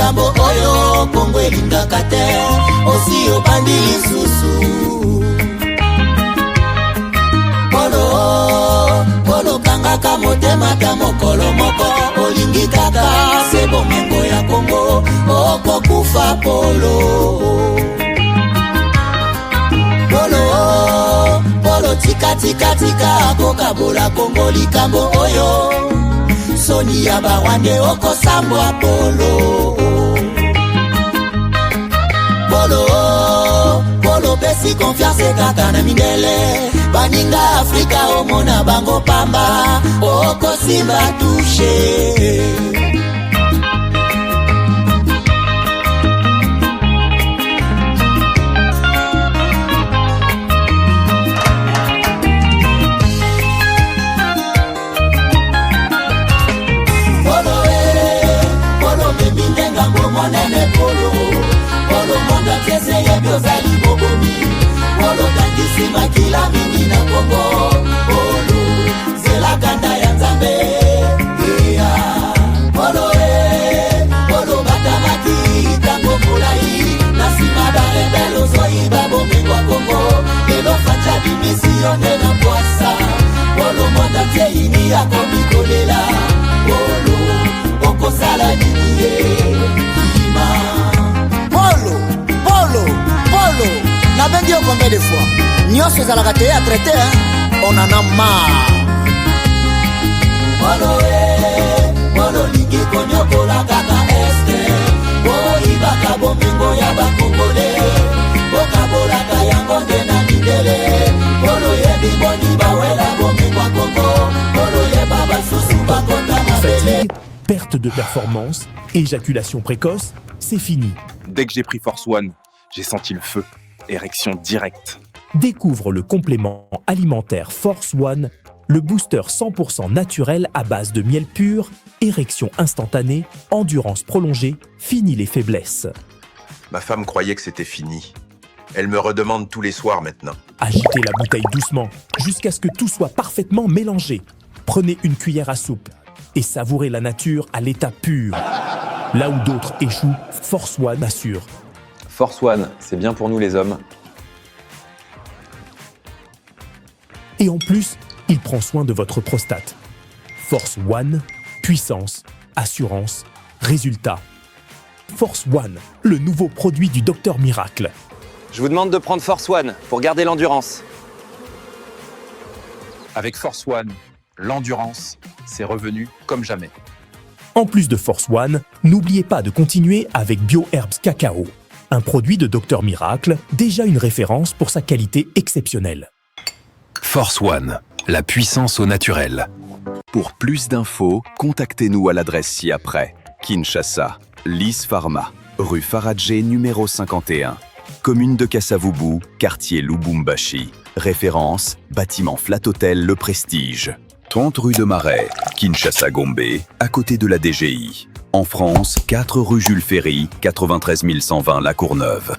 likambo oyo Kongo elingaka te osi obandi lisusu polo kangaka motema ta mokolo moko olingi kaka se bomengo ya Kongo okokufa polo tika kokabola Kongo likambo oyo soni ya barwande okosambwa polo pesi confiance kaka na mindele baninga Afrika omona bango pamba okosimba touche monene polo monda tiese yebiozali bobomi polo tangisi makila mingi na Kongo polo zela kanda ya Nzambe polo batamaki tango molai na sima barebele ozoi babomengwa Kongo lelo facha dimisione na poasa polo monda tie ini yako mikolela polo okosala nini Polo na bengi yo combien de fois nyonso ezalaka te ya traité on en a marre polo lingi konyokola kaka este boyibaka bomengo ya bakongole bokabolaka yango nde na mindele polo yebi boni bawela bomengo ya Kongo polo yeba basusu bakota mabele. Perte de performance, éjaculation précoce, c'est fini. Dès que j'ai pris Force One, j'ai senti le feu. Érection directe. Découvre le complément alimentaire Force One, le booster 100% naturel à base de miel pur, érection instantanée, endurance prolongée, fini les faiblesses. Ma femme croyait que c'était fini. Elle me redemande tous les soirs maintenant. Agitez la bouteille doucement, jusqu'à ce que tout soit parfaitement mélangé. Prenez une cuillère à soupe et savourez la nature à l'état pur. Là où d'autres échouent, Force One assure. Force One, c'est bien pour nous les hommes. Et en plus, il prend soin de votre prostate. Force One, puissance, assurance, résultat. Force One, le nouveau produit du Docteur Miracle. Je vous demande de prendre Force One pour garder l'endurance. Avec Force One, l'endurance, c'est revenu comme jamais. En plus de Force One, n'oubliez pas de continuer avec BioHerbs Cacao, un produit de Docteur Miracle, déjà une référence pour sa qualité exceptionnelle. Force One, la puissance au naturel. Pour plus d'infos, contactez-nous à l'adresse ci-après. Kinshasa, Lys Pharma, rue Faradjé numéro 51. Commune de Kassavubu, quartier Lubumbashi. Référence, bâtiment Flat Hotel Le Prestige. 30 rue de Marais, Kinshasa Gombe, à côté de la DGI. En France, 4 rue Jules Ferry, 93 120 La Courneuve.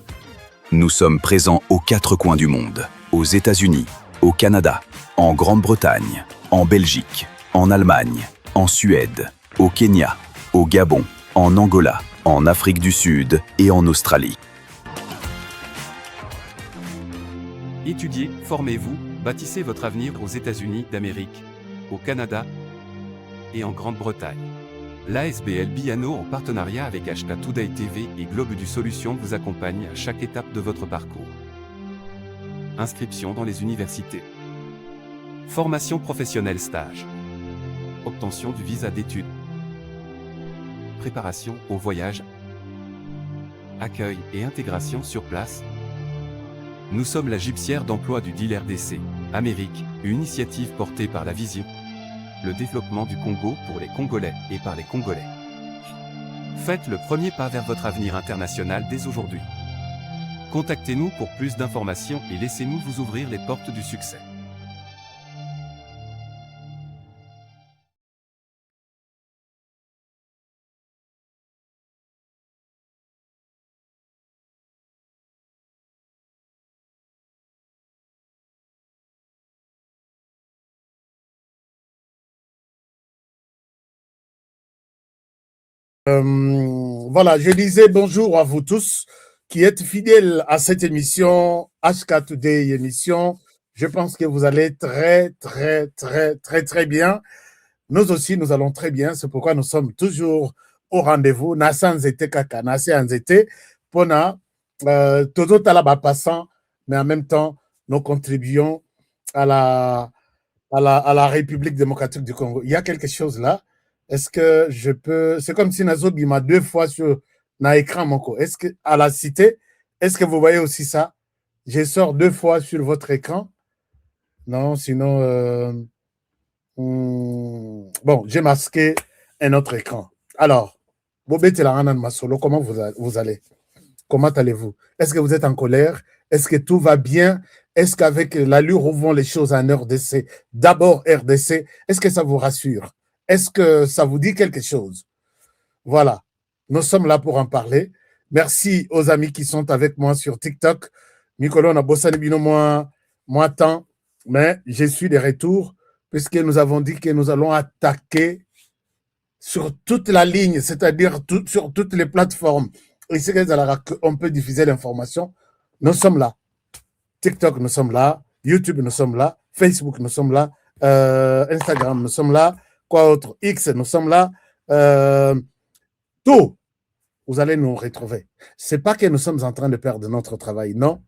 Nous sommes présents aux 4 coins du monde. Aux États-Unis, au Canada, en Grande-Bretagne, en Belgique, en Allemagne, en Suède, au Kenya, au Gabon, en Angola, en Afrique du Sud et en Australie. Étudiez, formez-vous, bâtissez votre avenir aux États-Unis d'Amérique, au Canada et en Grande-Bretagne. L'ASBL Biano en partenariat avec HK Today TV et Globe du Solution vous accompagne à chaque étape de votre parcours. Inscription dans les universités. Formation professionnelle stage. Obtention du visa d'études. Préparation au voyage. Accueil et intégration sur place. Nous sommes la gypsière d'emploi du deal RDC, Amérique, une initiative portée par la Vision, le développement du Congo pour les Congolais et par les Congolais. Faites le premier pas vers votre avenir international dès aujourd'hui. Contactez-nous pour plus d'informations et laissez-nous vous ouvrir les portes du succès. Voilà, je disais bonjour à vous tous qui êtes fidèles à cette émission HK Today émission. Je pense que vous allez très bien. Nous aussi, nous allons très bien. C'est pourquoi nous sommes toujours au rendez-vous. Nassan Zete Kaka, Nassan Zete, Pona, Todo Talaba passant, mais en même temps, nous contribuons à la République démocratique du Congo. Il y a quelque chose là. Est-ce que je peux... C'est comme si Nazobi m'a 2 fois sur l'écran, mon co. Est-ce que, à la cité, est-ce que vous voyez aussi ça? Je sors 2 fois sur votre écran. Non, sinon... Bon, j'ai masqué un autre écran. Alors, Bobé Telahanan Masolo, comment vous allez? Comment allez-vous? Est-ce que vous êtes en colère? Est-ce que tout va bien? Est-ce qu'avec l'allure où vont les choses en RDC, d'abord RDC, est-ce que ça vous rassure? Est-ce que ça vous dit quelque chose? Voilà, nous sommes là pour en parler. Merci aux amis qui sont avec moi sur TikTok. Nicolas, on a bossé moins temps, mais je suis de retour puisque nous avons dit que nous allons attaquer sur toute la ligne, c'est-à-dire sur toutes les plateformes. Et c'est qu'on peut diffuser l'information. Nous sommes là. TikTok, nous sommes là. YouTube, nous sommes là. Facebook, nous sommes là. Instagram, nous sommes là. Quoi autre? X, nous sommes là. Tout, vous allez nous retrouver. C'est pas que nous sommes en train de perdre notre travail, non.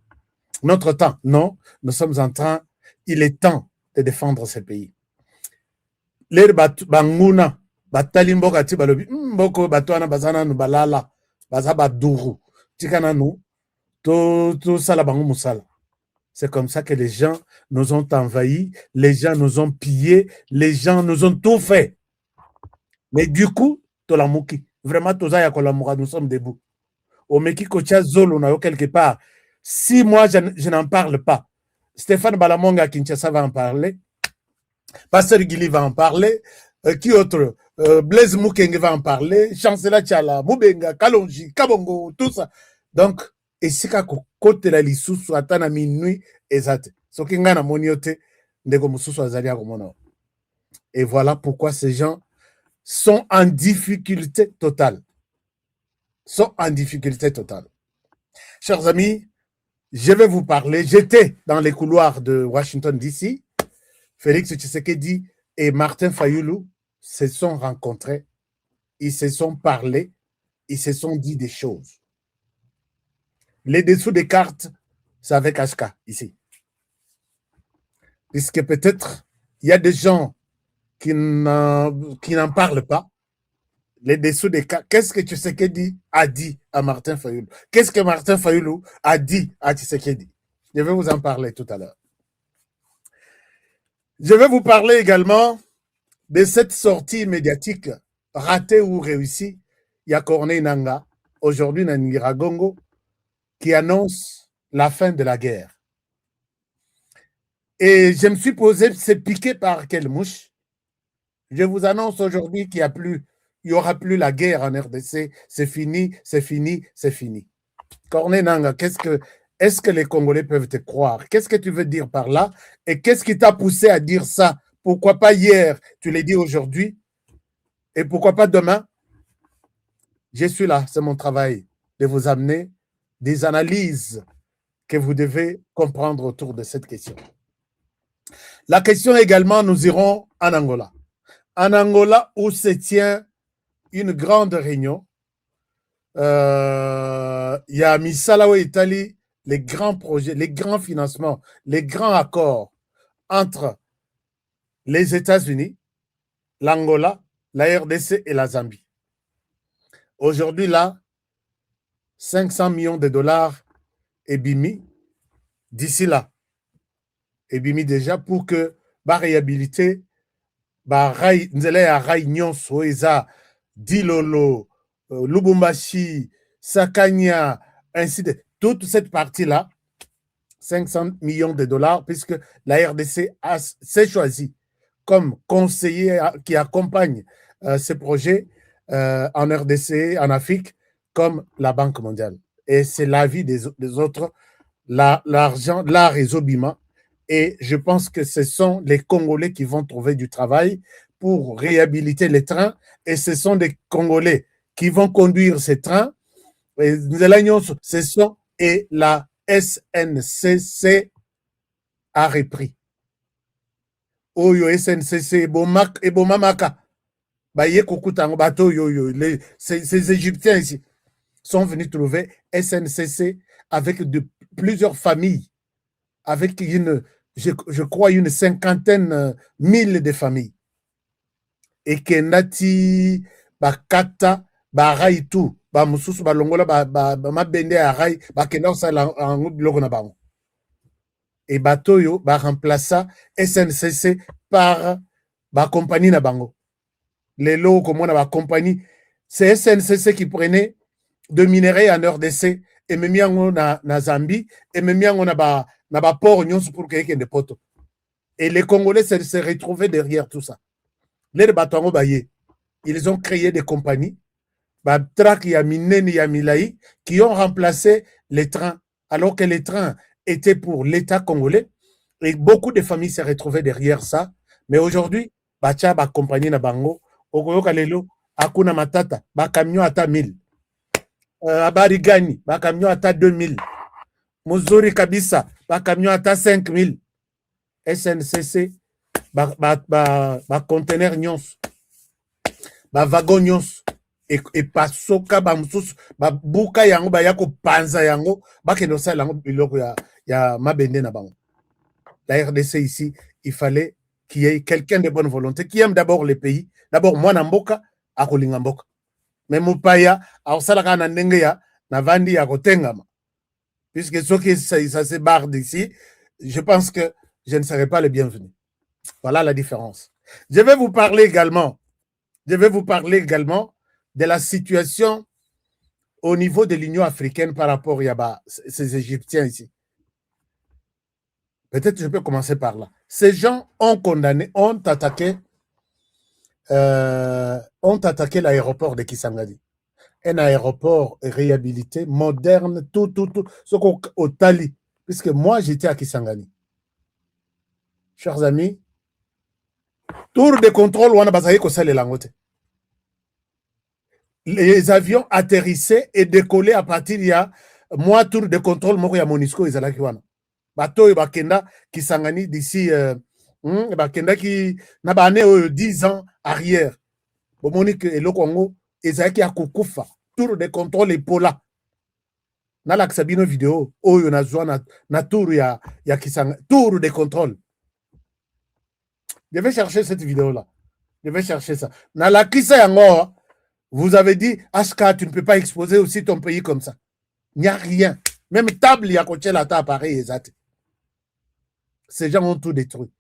Notre temps, non. Nous sommes en train, il est temps de défendre ce pays. Les banguna, batalimbo kati balobi, mboko batwana bazana nu balala, bazaba duru, tikana nu, to sala bangu musala. C'est comme ça que les gens nous ont envahis, les gens nous ont pillés, les gens nous ont tout fait. Mais du coup, Tolamuki, vraiment, nous sommes debout. Au Meki Kocha Zolo, on a quelque part. Si moi, je n'en parle pas, Stéphane Balamonga Kinshasa va en parler, Pasteur Guili va en parler, qui autre? Blaise Moukenge va en parler, Chancela Tchala, Moubenga, Kalonji, Kabongo, tout ça. Donc, et si côté la lisusu atana minuit ezate soki nga na moniote ndeko mususu azali akomona. Et voilà pourquoi ces gens sont en difficulté totale. Sont en difficulté totale. Chers amis, je vais vous parler. J'étais dans les couloirs de Washington DC. Félix Tshisekedi et Martin Fayulu se sont rencontrés. Ils se sont parlé. Ils se sont dit des choses. Les dessous des cartes, c'est avec HK, ici. Puisque peut-être, il y a des gens qui n'en parlent pas. Les dessous des cartes, qu'est-ce que Tshisekedi a dit à Martin Fayulu? Qu'est-ce que Martin Fayulu a dit à Tshisekedi? Je vais vous en parler tout à l'heure. Je vais vous parler également de cette sortie médiatique, ratée ou réussie. Il y a Corneille Nangaa, aujourd'hui Nangira Gongo, qui annonce la fin de la guerre. Et je me suis posé, c'est piqué par quelle mouche? Je vous annonce aujourd'hui qu'il n'y aura plus la guerre en RDC. C'est fini, c'est fini, c'est fini. Corneille Nangaa, est-ce que les Congolais peuvent te croire? Qu'est-ce que tu veux dire par là? Et qu'est-ce qui t'a poussé à dire ça? Pourquoi pas hier? Tu l'as dit aujourd'hui. Et pourquoi pas demain? Je suis là, c'est mon travail de vous amener des analyses que vous devez comprendre autour de cette question. La question également, nous irons en Angola. En Angola, où se tient une grande réunion, il y a Misalawe Italie, les grands projets, les grands financements, les grands accords entre les États-Unis, l'Angola, la RDC et la Zambie. Aujourd'hui, là, 500 millions de dollars est bimi d'ici là. Est bimi déjà pour que la réhabilité, nzele ya rai nyonso eza Dilolo, Lubumbashi, Sakania, ainsi de toute cette partie-là, 500 millions de dollars, puisque la RDC s'est choisie comme conseiller qui accompagne ces projets en RDC, en Afrique, comme la Banque mondiale. Et c'est l'avis des autres, l'argent, l'art et Zobima. Et je pense que ce sont les Congolais qui vont trouver du travail pour réhabiliter les trains. Et ce sont des Congolais qui vont conduire ces trains. Ce sont et la SNCC a repris. Oyo SNCC Ebomamaka. Ces Égyptiens ici sont venus trouver SNCC avec plusieurs familles, avec je crois une 50aine mille de familles. Et Kenati, Bakata, Baraitu, Bamususu, Balongola, Mabende, Arai, Bakena, et Batoyo, remplaça SNCC par compagnie Nabango. Les lots, comme on a compagnie, c'est SNCC qui prenait de minerais en RDC et me mis en Zambie et me mis en port pour qu'il y ait des potes. Et les Congolais se retrouvaient derrière tout ça. Les bateaux ils ont créé des compagnies, qui ont remplacé les trains, alors que les trains étaient pour l'État congolais et beaucoup de familles se retrouvaient derrière ça. Mais aujourd'hui, compagnie na bango, Okoyoka lelo, Akuna Matata, camion ata 1000. Abarigani, camion ata 2000. Mozori Kabisa, camion ata 5000. SNCC, conteneur nyons, wagon nyons, et pasoka bamsus, buka yango, yako panza yango, kenosa yango biloko ya mabende na bango. La RDC ici, il fallait qu'il y ait quelqu'un de bonne volonté, qui aime d'abord les pays. D'abord, moi, Namboka, Akolinga Mboka. Mais mon paya, Aosalaka Nandengeya, Navandi Akotengama. Puisque ce qui ça se barre d'ici, je pense que je ne serai pas le bienvenu. Voilà la différence. Je vais vous parler également de la situation au niveau de l'Union africaine par rapport à ces Égyptiens ici. Peut-être je peux commencer par là. Ces gens ont condamné, ont attaqué l'aéroport de Kisangani. Un aéroport réhabilité, moderne, tout. Ce qu'au Tali, puisque moi j'étais à Kisangani. Chers amis, tour de contrôle, on a basé que ça les langotes. Les avions atterrissaient et décollaient à partir de moi tour de contrôle, moi, il y a Monisco et Zalakiwana. Bateau et Bakenda Kisangani d'ici Bakenda qui n'a pas 10 ans arrière. Monique et le Congo, Ezaki a Kukufa, tour de contrôle et Pola. Na la Sabino vidéo, Oyo na zona na tour ya Kisanga, tour de contrôle. Je vais chercher cette vidéo-là. Je vais chercher ça. Na la Kisa Yango, vous avez dit, HK, tu ne peux pas exposer aussi ton pays comme ça. Il n'y a rien. Même table, il y a côté la table, pareil, exact. Ces gens ont tout détruit.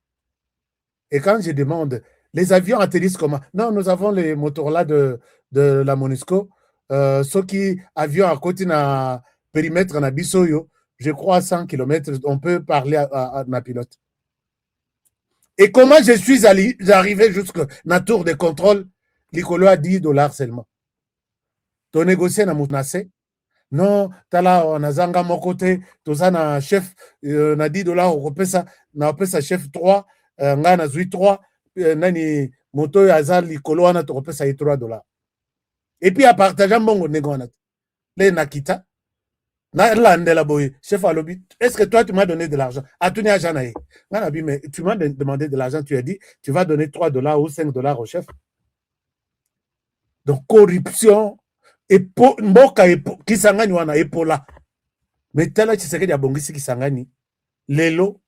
Et quand je demande, les avions atterrissent comment? Non, nous avons les moteurs là de la Monisco. Ceux qui avions à côté na périmètre na Bissoyo, je crois à 100 km, on peut parler à ma pilote. Et comment je suis arrivé jusqu'à la tour de contrôle? L'Icolo a $10 seulement. Tu négocié na Moutnassé? Non, tala on a zanga mon côté, tout ça na chef na $10 on pesa na pesa chef 3 nga na zui 3 nani moto ya za likolo wana to pesa $3. Et puis à partager mbongo negona les nakita na landela boy chef à lobby, est-ce que toi tu m'as donné de l'argent? Atuni ajana ngana bi mais tu m'as demandé de l'argent, tu as dit tu vas donner $3 ou $5 au chef. Donc corruption et mboka Kisangani wana epola. Mais tala Tshisekedi abongisi Kisangani lelo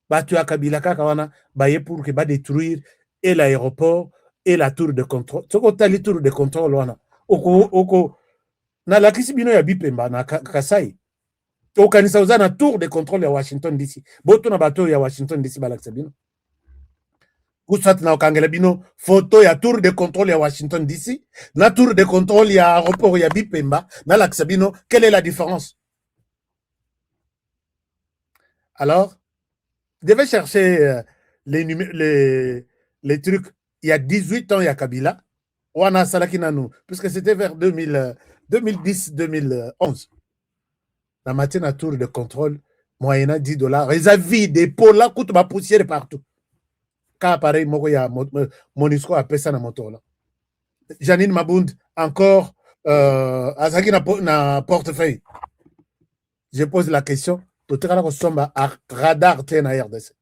batu ya Kabila kaka wana baye pour que ba détruire et l'aéroport et la tour de contrôle. Soko tali tour de contrôle wana oko na la kisibino ya Bipemba na Kasai. Okanisa uzana tour de contrôle ya Washington DC. Boto na bato ya Washington DC balaksabino. Kusat na okangela bino photo ya tour de contrôle ya Washington DC, la tour de contrôle ya aéroport ya Bipemba, na laksabino, quelle est la différence? Alors, je devais chercher les trucs. Il y a 18 ans, il y a Kabila, Wana Salakinanu, puisque c'était vers 2010-2011. La matinée à tour de contrôle, moyennant $10, réservé des pots là, coûte ma poussière partout. Quand pareil, Monisco a fait ça dans mon tour là. Janine Mabound, encore azaki na portefeuille. Je pose la question, totikala kosomba radar te na RDC.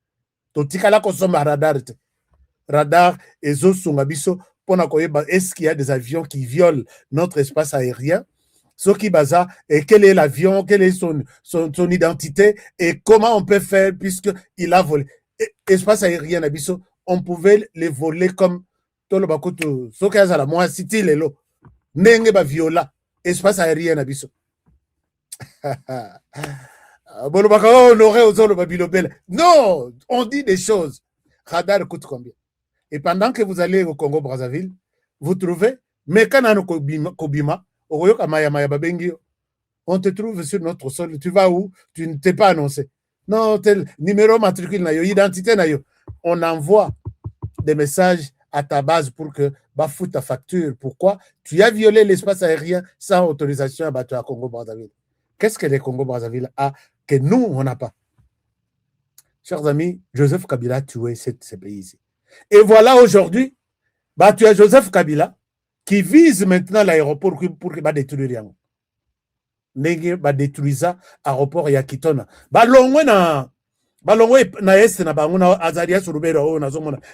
Totikala kosomba radar te. Radar ezosunga biso pona koyeba est-ce qu'il y a des avions qui violent notre espace aérien? Ce qui baza et quel est l'avion, quelle est son identité et comment on peut faire puisqu'il a volé. Espace aérien na biso, on pouvait les voler comme tolo bakutu soki azala moi city lelo ndenge ba viola espace aérien na biso. Non, on dit des choses. Radar coûte combien? Et pendant que vous allez au Congo-Brazzaville, vous trouvez, mais quand Kobima, on te trouve sur notre sol. Tu vas où? Tu ne t'es pas annoncé. Non, tel numéro matricule, identité, on envoie des messages à ta base pour que bah fout ta facture. Pourquoi? Tu as violé l'espace aérien sans autorisation à battre à Congo-Brazzaville. Qu'est-ce que les Congo-Brazzaville a que nous, on n'a pas? Chers amis, Joseph Kabila a tué ces pays-ci. Et voilà aujourd'hui, bah, tu as Joseph Kabila qui vise maintenant l'aéroport pour qu'il va détruire rien. Nenge va détruire l'aéroport Yakitona. Bah, longwe na est na banguna Azaria Surubero na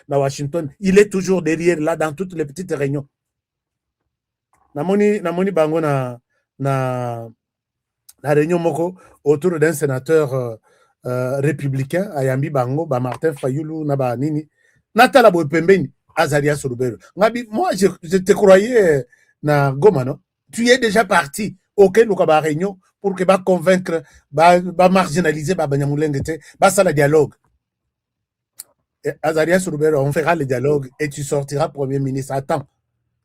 Washington. Il est toujours derrière là dans toutes les petites réunions. Namoni bango na réunion moko autour d'un sénateur républicain Ayambi Bango, ba Martin Fayulu na ba nini. Natala Boepembeni, Azaria Surubero. Moi, je te croyais na Goma, non? Tu es déjà parti auquel nous avons réunion pour que convaincre, marginaliser, ça le dialogue. Azaria Surubero, on fera le dialogue et tu sortiras Premier ministre. Attends,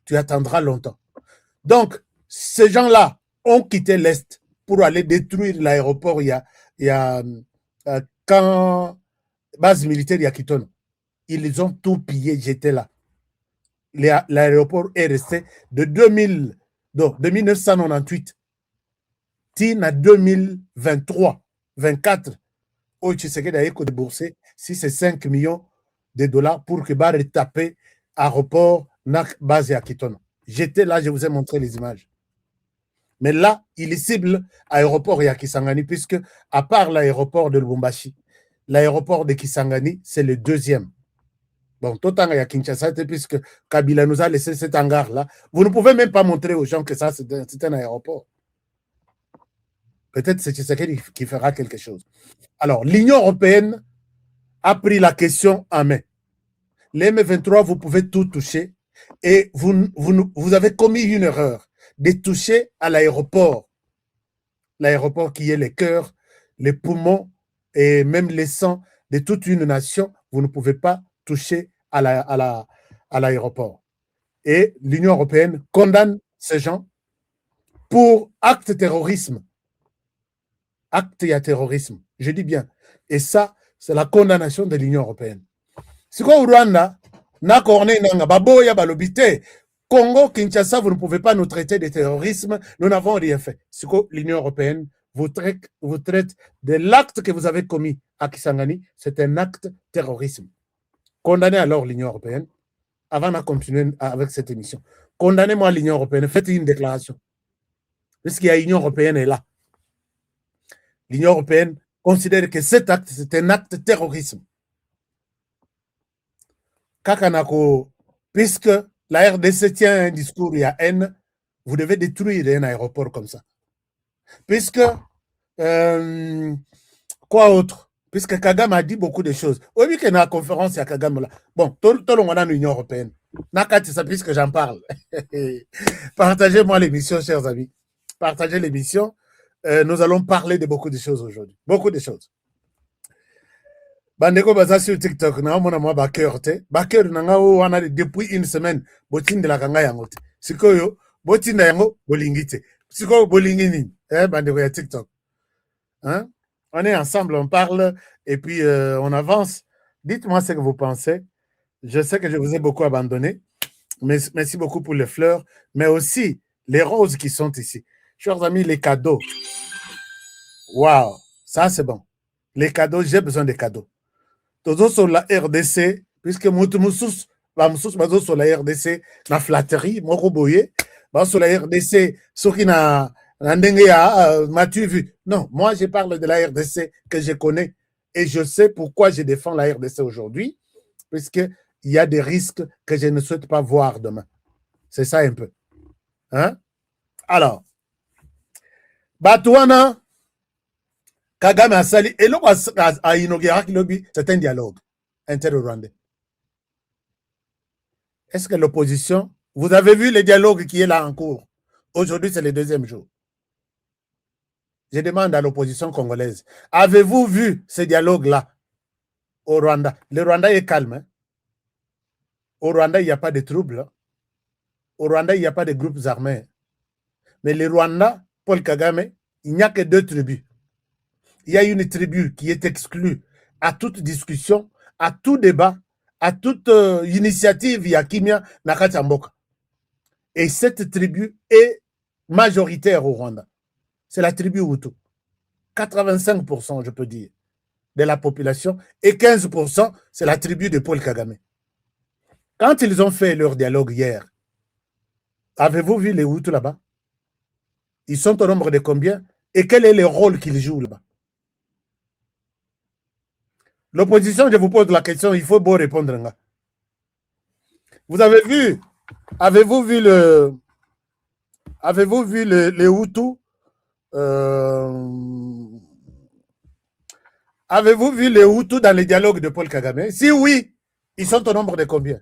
tu attendras longtemps. Donc, ces gens-là ont quitté l'Est pour aller détruire l'aéroport. Il y a quand base militaire Yakitona. Ils ont tout pillé, j'étais là. L'aéroport est resté de 1998 à 2023, 24. Où Tshisekedi a déboursé 6 et 5 millions de dollars pour que va retaper l'aéroport Nak base à Kitona. J'étais là, je vous ai montré les images. Mais là, il cible l'aéroport ya Kisangani, puisque à part l'aéroport de Lubumbashi, l'aéroport de Kisangani, c'est le deuxième. Bon, tout le temps, il y a Kinshasa, puisque Kabila nous a laissé cet hangar-là. Vous ne pouvez même pas montrer aux gens que ça, c'est un aéroport. Peut-être c'est Tshisekedi qui fera quelque chose. Alors, l'Union européenne a pris la question en main. Les M23, vous pouvez tout toucher et vous avez commis une erreur de toucher à l'aéroport. L'aéroport qui est le cœur, les poumons et même les sangs de toute une nation. Vous ne pouvez pas toucher à l'aéroport. Et l'Union européenne condamne ces gens pour acte de terrorisme. Acte de terrorisme, je dis bien. Et ça, c'est la condamnation de l'Union européenne. C'est quoi au Rwanda? Na corné nanga baboya balobité. Congo, Kinshasa, vous ne pouvez pas nous traiter de terrorisme. Nous n'avons rien fait. C'est quoi l'Union européenne vous traite de l'acte que vous avez commis à Kisangani. C'est un acte de terrorisme. Condamnez alors l'Union européenne. Avant de continuer avec cette émission. Condamnez-moi l'Union européenne. Faites une déclaration. Parce qu'il y a l'Union européenne est là. L'Union européenne considère que cet acte, c'est un acte de terrorisme. Kakanako, puisque la RDC tient un discours, il y a haine, vous devez détruire un aéroport comme ça. Puisque, quoi autre? Puisque Kagame a dit beaucoup de choses. Au lieu qu'il y a une conférence, il y a Kagame là. Bon, tout le monde a l'Union européenne. Nakati, ça puisque j'en parle. Partagez-moi l'émission, chers amis. Partagez l'émission. Nous allons parler de beaucoup de choses aujourd'hui. Beaucoup de choses. Bandeko baza sur TikTok, na mona mwa backer te. Backer nanga o wana depuis une semaine. Botinde la kanga yango te. Sikoyo, botinda yango bolingi te. Sikoyo bolingi nini? Bandeko ya TikTok. Hein? On est ensemble, on parle et puis on avance. Dites-moi ce que vous pensez. Je sais que je vous ai beaucoup abandonné. Mais merci beaucoup pour les fleurs, mais aussi les roses qui sont ici. Chers amis, les cadeaux. Waouh, ça c'est bon. Les cadeaux, j'ai besoin des cadeaux. Tous sur la RDC, puisque Moutoumousous, sur la RDC, la flatterie, Moroboye, Sur la RDC, ceux qui m'as-tu vu? Non, moi je parle de la RDC que je connais et je sais pourquoi je défends la RDC aujourd'hui, puisqu'il y a des risques que je ne souhaite pas voir demain. C'est ça un peu. Hein? Alors, Batouana, Kagame Asali, et l'on a inauguré c'est un dialogue inter-rwandais. Est-ce que l'opposition, vous avez vu le dialogue qui est là en cours? Aujourd'hui, c'est le deuxième jour. Je demande à l'opposition congolaise, avez-vous vu ce dialogue-là au Rwanda? Le Rwanda est calme. Hein? Au Rwanda, il n'y a pas de troubles. Hein? Au Rwanda, il n'y a pas de groupes armés. Mais le Rwanda, Paul Kagame, il n'y a que 2 tribus. Il y a une tribu qui est exclue à toute discussion, à tout débat, à toute initiative Yakimia Nakatamboka. Et cette tribu est majoritaire au Rwanda. C'est la tribu Hutu. 85%, je peux dire, de la population. Et 15%, c'est la tribu de Paul Kagame. Quand ils ont fait leur dialogue hier, avez-vous vu les Hutus là-bas? Ils sont au nombre de combien? Et quel est le rôle qu'ils jouent là-bas? L'opposition, je vous pose la question, il faut beau répondre. Vous avez vu, avez-vous vu les Hutus? Avez-vous vu les Hutus dans les dialogues de Paul Kagame? Si oui, ils sont au nombre de combien?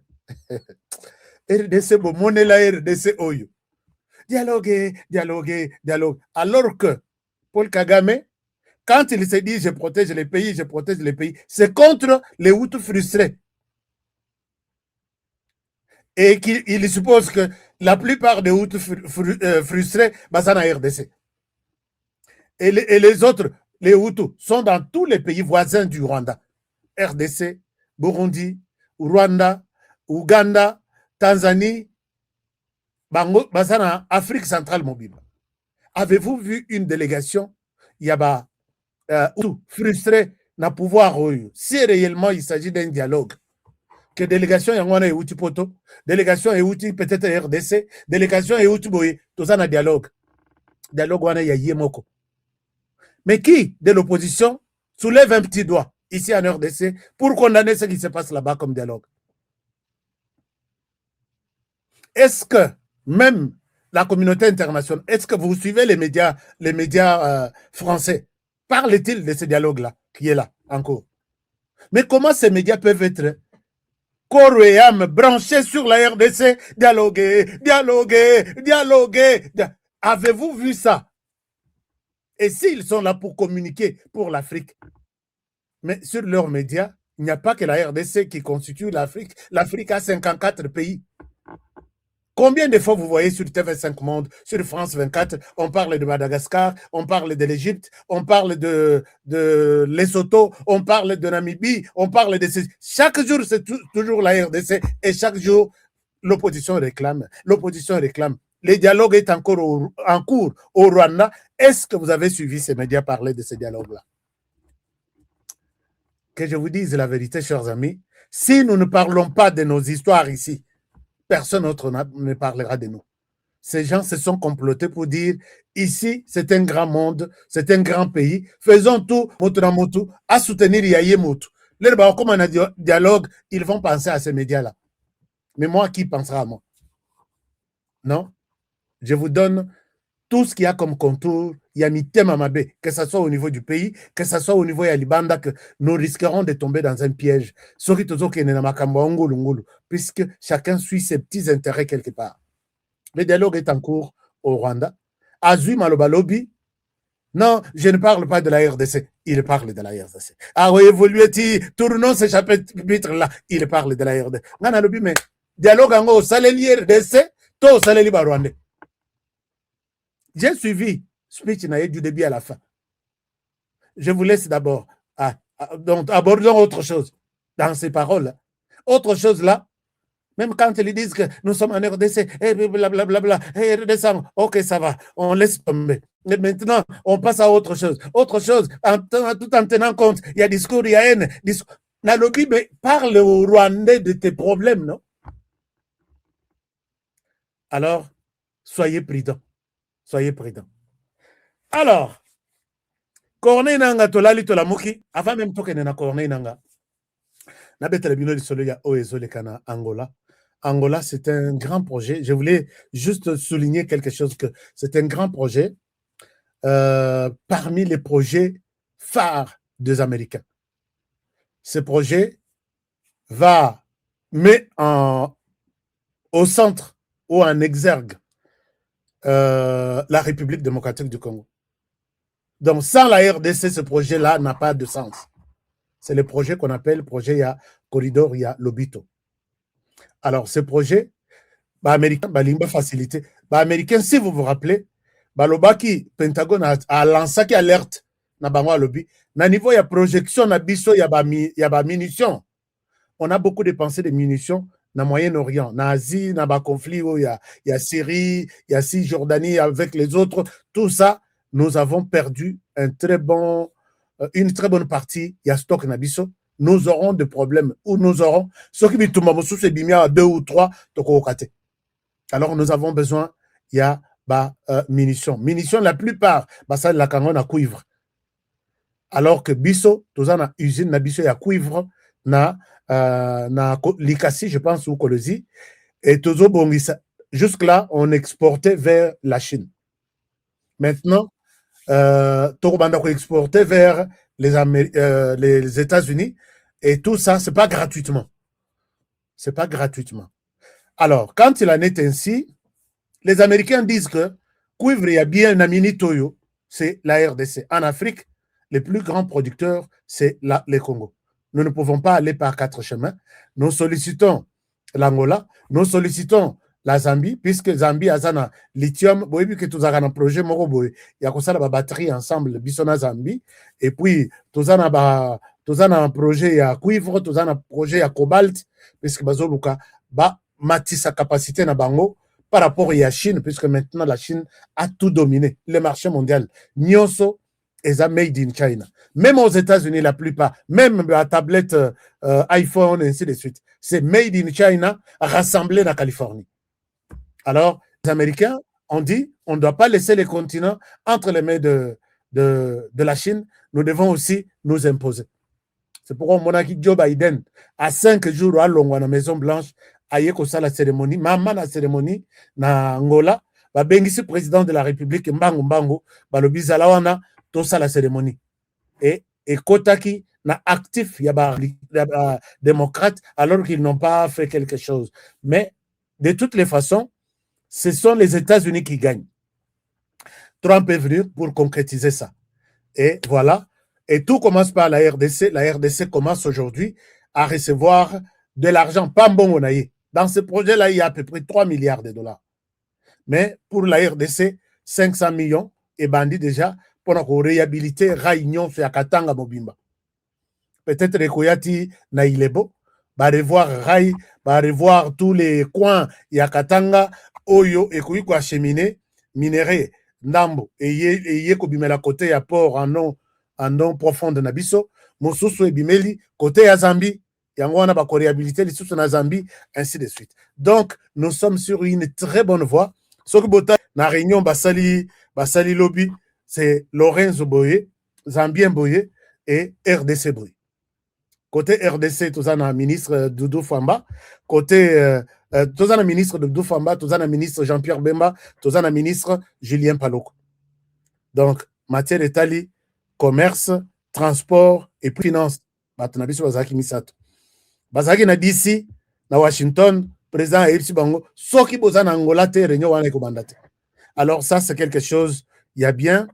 RDC, Monela RDC Oyo. Dialoguer. Alors que Paul Kagame, quand il se dit je protège les pays, c'est contre les Hutus frustrés. Et qu'il suppose que la plupart des Hutus frustrés, c'est en RDC. Et les autres, les Hutus, sont dans tous les pays voisins du Rwanda. RDC, Burundi, Rwanda, Ouganda, Tanzanie, Afrique centrale mobile. Avez-vous vu une délégation frustrée n'a pouvoir si réellement il s'agit d'un dialogue? Que délégation est outil poto, délégation est outil peut-être RDC, délégation est outil boye, tout ça na dialogue. Dialogue wana ya yemoko. Mais qui de l'opposition soulève un petit doigt ici en RDC pour condamner ce qui se passe là-bas comme dialogue? Est-ce que même la communauté internationale, est-ce que vous suivez les médias français? Parlent-ils de ce dialogue-là qui est là encore? Mais comment ces médias peuvent être corps et âme branchés sur la RDC? Dialoguer. Avez-vous vu ça? Et s'ils sont là pour communiquer pour l'Afrique, mais sur leurs médias, il n'y a pas que la RDC qui constitue l'Afrique. L'Afrique a 54 pays. Combien de fois vous voyez sur TV5 Monde, sur France 24, on parle de Madagascar, on parle de l'Égypte, on parle de Lesotho, on parle de Namibie, on parle de... Chaque jour, c'est toujours la RDC et chaque jour, l'opposition réclame. Le dialogue est encore en cours au Rwanda. Est-ce que vous avez suivi ces médias parler de ce dialogue-là? Que je vous dise la vérité, chers amis, si nous ne parlons pas de nos histoires ici, personne d'autre ne parlera de nous. Ces gens se sont complotés pour dire, ici, c'est un grand monde, c'est un grand pays, faisons tout, motu, à soutenir Yayemotu. Comme on a dit dialogue, ils vont penser à ces médias-là. Mais moi, qui pensera à moi? Non? Je vous donne tout ce qu'il y a comme contour, que ce soit au niveau du pays, que ce soit au niveau de Libanda, que nous risquerons de tomber dans un piège. Puisque chacun suit ses petits intérêts quelque part. Le dialogue est en cours au Rwanda. Azui Malobalobi, non, je ne parle pas de la RDC. Il parle de la RDC. Ah oui, tournons ce chapitre-là. Il parle de la RDC. Mais dialogue en haut, saleli RDC, tout saleli Rwanda. J'ai suivi speech du début à la fin. Je vous laisse d'abord. Donc, abordons autre chose dans ces paroles. Autre chose là, même quand ils disent que nous sommes en RDC, blablabla, RDC, ok, ça va, on laisse tomber. Mais maintenant, on passe à autre chose. Autre chose, tout en tenant compte, il y a discours, il y a haine. Nalobi, mais parle aux Rwandais de tes problèmes, non? Alors, soyez prudents. Soyez prudents. Alors, Corneille Nanga Tolali Tolamuki, avant même que na Corneille Nanga, na betelebino di solo ya Oezole Kana Angola. Angola, c'est un grand projet. Je voulais juste souligner quelque chose, que c'est un grand projet parmi les projets phares des Américains. Ce projet met au centre ou en exergue la République démocratique du Congo. Donc, sans la RDC, ce projet-là n'a pas de sens. C'est le projet qu'on appelle projet Corridor Lobito. Alors, ce projet, américain, limba facilité. Américain, si vous vous rappelez, Lobaki, Pentagone a lancé qui alerte na bango lobby. Na niveau ya projection na biso ya ba munitions. On a beaucoup dépensé de munitions na Moyen-Orient, na Asie, na ba conflit où il y a Syrie, il y a Cisjordanie avec les autres. Tout ça, nous avons perdu une très bonne partie. Il y a stock na biso. Nous aurons des problèmes où nous aurons ce qui bitumba sous ces bimia 2 ou 3 tokokate. Alors nous avons besoin, il y a munitions. Munitions, la plupart, ça la kango na cuivre. Alors que biso, tous en usine na biso ya cuivre na Likasi, je pense, ou Kolosi. Et toujours bongisa. Jusque là, on exportait vers la Chine. Maintenant, Torobanda exportait vers les États-Unis. Et tout ça, c'est pas gratuitement. C'est pas gratuitement. Alors, quand il en est ainsi, les Américains disent que cuivre, il y a bien un mini Toyo, c'est la RDC. En Afrique, les plus grands producteurs, c'est les Congo. Nous ne pouvons pas aller par 4 chemins. Nous sollicitons l'Angola, nous sollicitons la Zambie, puisque Zambie a un lithium, que tout ça un projet, il y a une batterie ensemble, Bissona Zambie, et puis tout ça un projet à cuivre, tout ça un projet à cobalt, puisque Bazoluka mati sa capacité na bango par rapport à la Chine, puisque maintenant la Chine a tout dominé, le marché mondial. Nyonso est made in China. Même aux États-Unis, la plupart, même la tablette iPhone, et ainsi de suite, c'est made in China, rassemblé dans la Californie. Alors, les Américains ont dit, on ne doit pas laisser les continents entre les mains de la Chine, nous devons aussi nous imposer. C'est pourquoi mon ami Joe Biden, à 5 jours à Londres, à la Maison Blanche, a eu la cérémonie, maman la cérémonie, na Angola, ba bengisi président de la République, Mbango, ba le bizalawana, tout ça la cérémonie. Et Kotaki na actif, il y a démocrate, alors qu'ils n'ont pas fait quelque chose. Mais, de toutes les façons, ce sont les États-Unis qui gagnent. Trump est venu pour concrétiser ça. Et voilà. Et tout commence par la RDC. La RDC commence aujourd'hui à recevoir de l'argent. Pas bon, dans ce projet-là, il y a à peu près 3 milliards de dollars. Mais pour la RDC, 500 millions est bandit déjà pour réhabiliter Raïnion sur Katanga Mobimba. Peut-être que Koyati Nailebo va revoir Rai, va revoir tous les coins Yakatanga, Oyo et Koyiko acheminé, minéré, Nambo, et Yeko Bimela côté à port en non profond de Nabiso, Mosusu et Bimeli, côté à Zambie, Yangwana va réhabiliter les sous na Zambie, ainsi de suite. Donc, nous sommes sur une très bonne voie. Ce que Bota, na réunion Basali Lobby, c'est Lorenzo Boye, Zambien Boye et RDC Boye. Côté RDC, tout ça, le ministre Doudou Famba. Côté, tout ça, le ministre Doudou Famba, tout ça, le ministre Jean-Pierre Bemba, tout ça, le ministre Julien Paloko. Donc, matière d'Italie, commerce, transport et finance. Batanabiso Bazaki Misato. Bazaki na DC, na Washington, président Epsi Bango, Soki Bozan Angola, te réunion wane kobandate. Alors, ça, c'est quelque chose, il y a bien,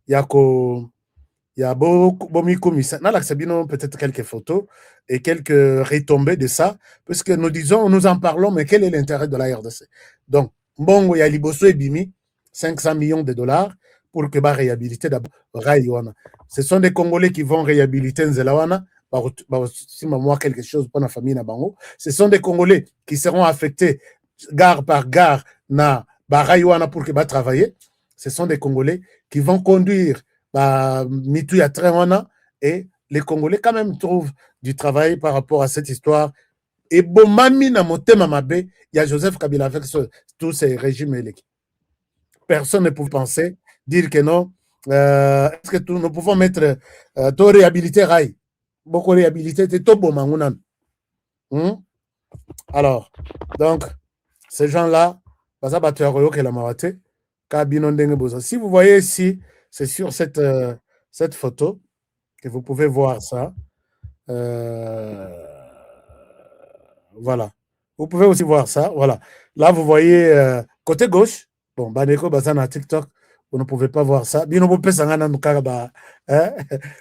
il y a beaucoup, peut-être quelques photos et quelques retombées de ça, parce que nous en parlons, mais quel est l'intérêt de la RDC? Donc, Bongo ya Liboso et Bimi, 500 millions de dollars pour que réhabiliter d'abord Raïwana. Ce sont des Congolais qui vont réhabiliter Nzelawana, si moi quelque chose pour la famille Nabango. Ce sont des Congolais qui seront affectés gare par gare na Raïwana pour que travailler. Ce sont des Congolais qui vont conduire Mitu ya Trewana, et les Congolais quand même trouvent du travail par rapport à cette histoire. Et bon, mami na motema mabe, il y a Joseph Kabila avec tous ces régimes élects. personne ne pouvait penser, dire que non. Est-ce que nous pouvons mettre to réhabiliter Rai? Beaucoup réhabiliter, c'est tout bon, Alors, donc, ces gens-là, si vous voyez ici, c'est sur cette photo que vous pouvez voir ça. Voilà. Vous pouvez aussi voir ça. Voilà. Là, vous voyez côté gauche. Bon, Baneko Bazana TikTok, vous ne pouvez pas voir ça.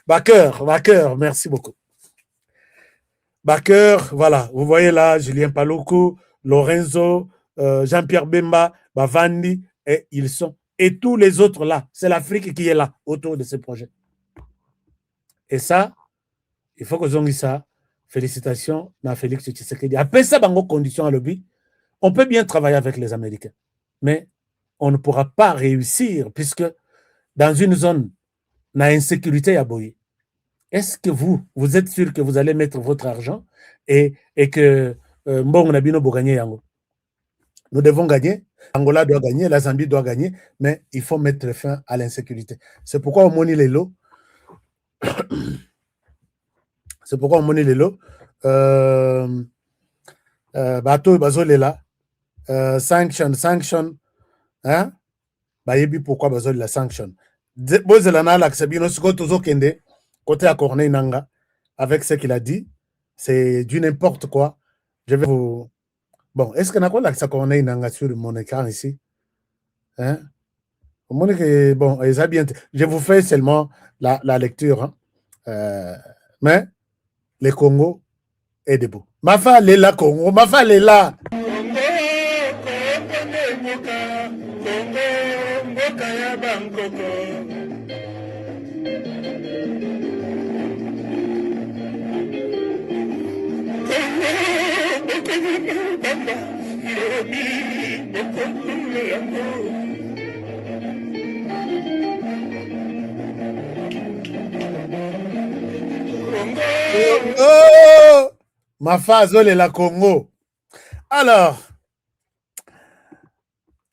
Backer, merci beaucoup. Backer, voilà. Vous voyez là, Julien Paloukou, Lorenzo, Jean-Pierre Bemba, Bavandi, et ils sont. Et tous les autres là. C'est l'Afrique qui est là, autour de ce projet. Et ça, il faut que vous ayez ça. Félicitations à Félix Tshisekedi. Après ça, dans conditions à lobby, on peut bien travailler avec les Américains. Mais on ne pourra pas réussir puisque dans une zone d'insécurité à Boye, est-ce que vous êtes sûr que vous allez mettre votre argent et que Mbongo Nabino va gagner Yango? Nous devons gagner, Angola doit gagner, la Zambie doit gagner, mais il faut mettre fin à l'insécurité. C'est pourquoi on monnaie les lots. C'est pourquoi on monnaie les lots. Bateau, Bazolela, sanction, hein? Bayebi pourquoi Bazolela sanction. Bozelana, l'Axabino, Skotozo Kende, côté à Corneille Nanga, avec ce qu'il a dit, c'est du n'importe quoi. Je vais vous. Bon, est-ce qu'on a quoi l'Axa Corneille Nanga sur mon écran ici? Hein? Bon, je vous fais seulement la lecture. Hein? Mais le Congo est debout. Mafa Lela Congo, Mafa Lela. Oh, ma phase la Congo. Alors,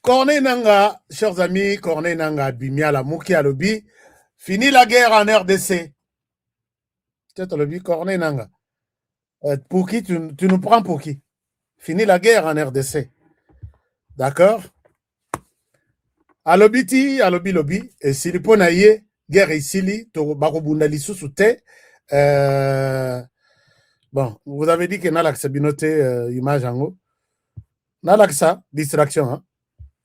Corneille Nanga, chers amis, Corneille Nanga, Bimiala, Mouki Alobi, fini la guerre en RDC. Peut-être le Corneille Nanga. Pour qui tu nous prends pour qui? Fini la guerre en RDC. D'accord? Alobiti, alobi, et si le ponaye, guerre ici, to bakobundali sous-souté. Bon, vous avez dit que Nalaksa binoté image en haut. Nalaksa, distraction. Hein?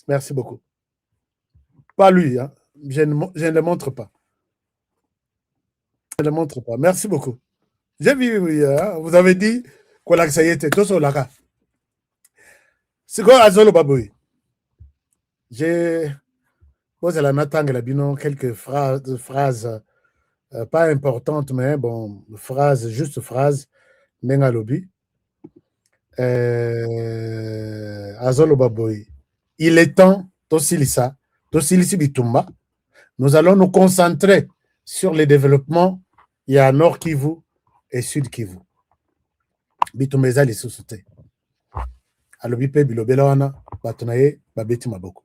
Merci beaucoup. Pas lui, hein? Je ne le montre pas. Je ne le montre pas. Merci beaucoup. J'ai vu, oui, hein? Vous avez dit que l'Aksa y était tout sur la carte. C'est quoi Azolo Baboui? J'ai posé la natang la bino quelques phrases pas importantes, mais bon, juste phrases. Nengalobi. Azolo Baboui. Il est temps, Tosilisa Bitumba, nous allons nous concentrer sur le développement. Il y a Nord Kivu et Sud Kivu. Bitumeza les sous-soutés. Alobi pe bilobelawana, batunaye, babeti maboko.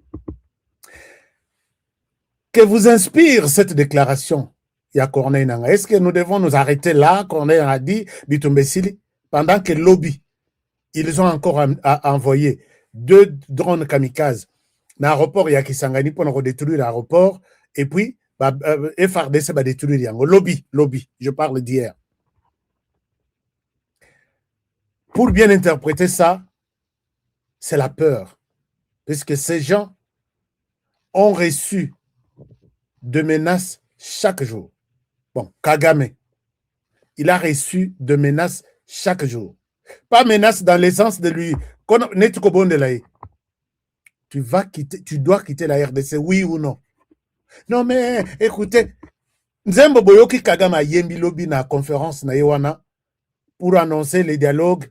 Que vous inspire cette déclaration? Il y a Corneille Nanga. Est-ce que nous devons nous arrêter là? Corneille a dit, Bitumbesili, pendant que lobby, ils ont encore envoyé 2 drones kamikazes dans l'aéroport, il y a Kisangani pour détruire l'aéroport, et puis, FRDC va détruire Yango. Lobby, je parle d'hier. Pour bien interpréter ça, c'est la peur. Puisque ces gens ont reçu de menaces chaque jour. Bon, Kagame, il a reçu de menaces chaque jour. Pas menace dans le sens de lui. Tu dois quitter la RDC, oui ou non? Non, mais écoutez, Nzembo Boyoki Kagame a yembi lobby na conférence na Yewana pour annoncer les dialogues.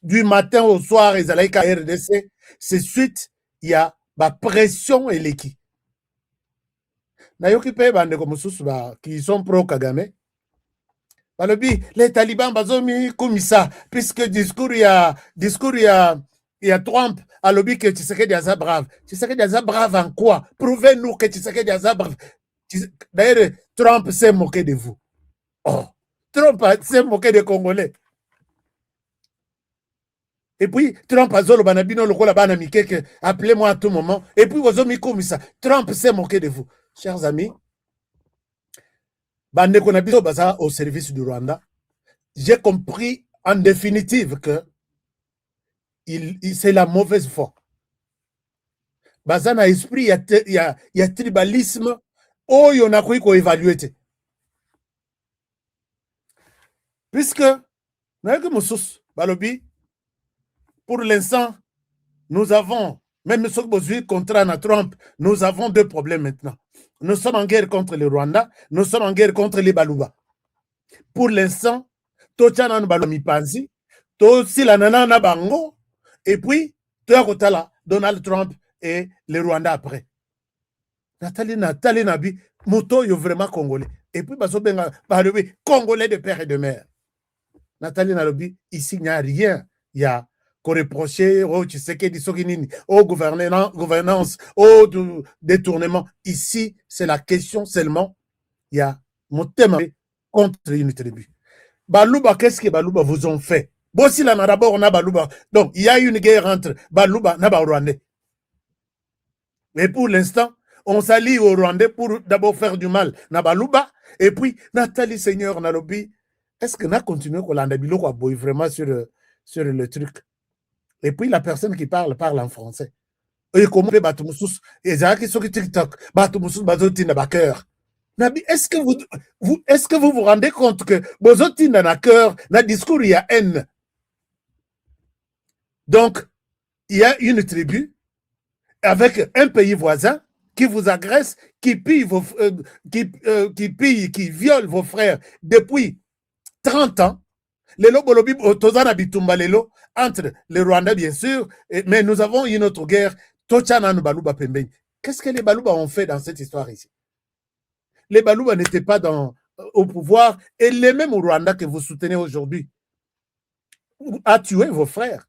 Du matin au soir, ils allaient à RDC. C'est suite, il y a la pression et l'équipe. Nayoki pe bande comme qui sont pro-Kagame. Les talibans bazomi comme ça, puisque discours il y a Il y a Trump à lobby que Tshisekedi Aza brave. Tshisekedi Aza brave en quoi? Prouvez-nous que Tshisekedi Aza brave. D'ailleurs, Trump s'est moqué de vous. Oh, Trump s'est moqué des Congolais. Et puis, Trump a zolo banabino lokola bana mikeke, appelez-moi à tout moment. Et puis, wozomi komisa, Trump s'est moqué de vous. Chers amis, bande konabiso baza au service du Rwanda. J'ai compris en définitive que c'est la mauvaise foi. Baza na esprit, il y a tribalisme. Oh, il y en a quoi qu'on évalue. Puisque, balobi, pour l'instant, nous avons, même ce que contre Trump, nous avons deux problèmes maintenant. Nous sommes en guerre contre le Rwanda, nous sommes en guerre contre les Baluba. Pour l'instant, Tochanan Balomi Panzi, Tosilanana na Bango, et puis, Toyakotala, Donald Trump et le Rwanda après. Nathalie Nabi, Moto est vraiment congolais. Et puis, Basobenga, congolais de père et de mère. Nathalie Nalobi, ici, il n'y a rien. Il y a qu'on reprocher au Tshisekedi Sokinini, au gouvernance, au détournement. Ici, c'est la question seulement. Il y a mon thème contre une tribu. Baluba, qu'est-ce que Baluba vous ont fait? Bossi la d'abord, on a Baluba. Donc, il y a une guerre entre Baluba et Rwandais. Mais pour l'instant, on s'allie aux Rwandais pour d'abord faire du mal. Baluba, et puis, Nathalie Seigneur Nalobi, est-ce que nous continuons vraiment sur le truc? Et puis la personne qui parle en français. Et comment TikTok, est-ce que vous vous rendez compte que Bozotin dans le cœur, dans le discours, il y a haine. Donc, il y a une tribu avec un pays voisin qui vous agresse, qui pille, qui viole vos frères depuis 30 ans. Lelo bolobi tozana bitumba lelo entre les Rwandais bien sûr, mais nous avons une autre guerre. Tochana no Baluba pembeni. Qu'est-ce que les Baluba ont fait dans cette histoire ici? Les Baluba n'étaient pas au pouvoir et les mêmes au Rwanda que vous soutenez aujourd'hui a tué vos frères.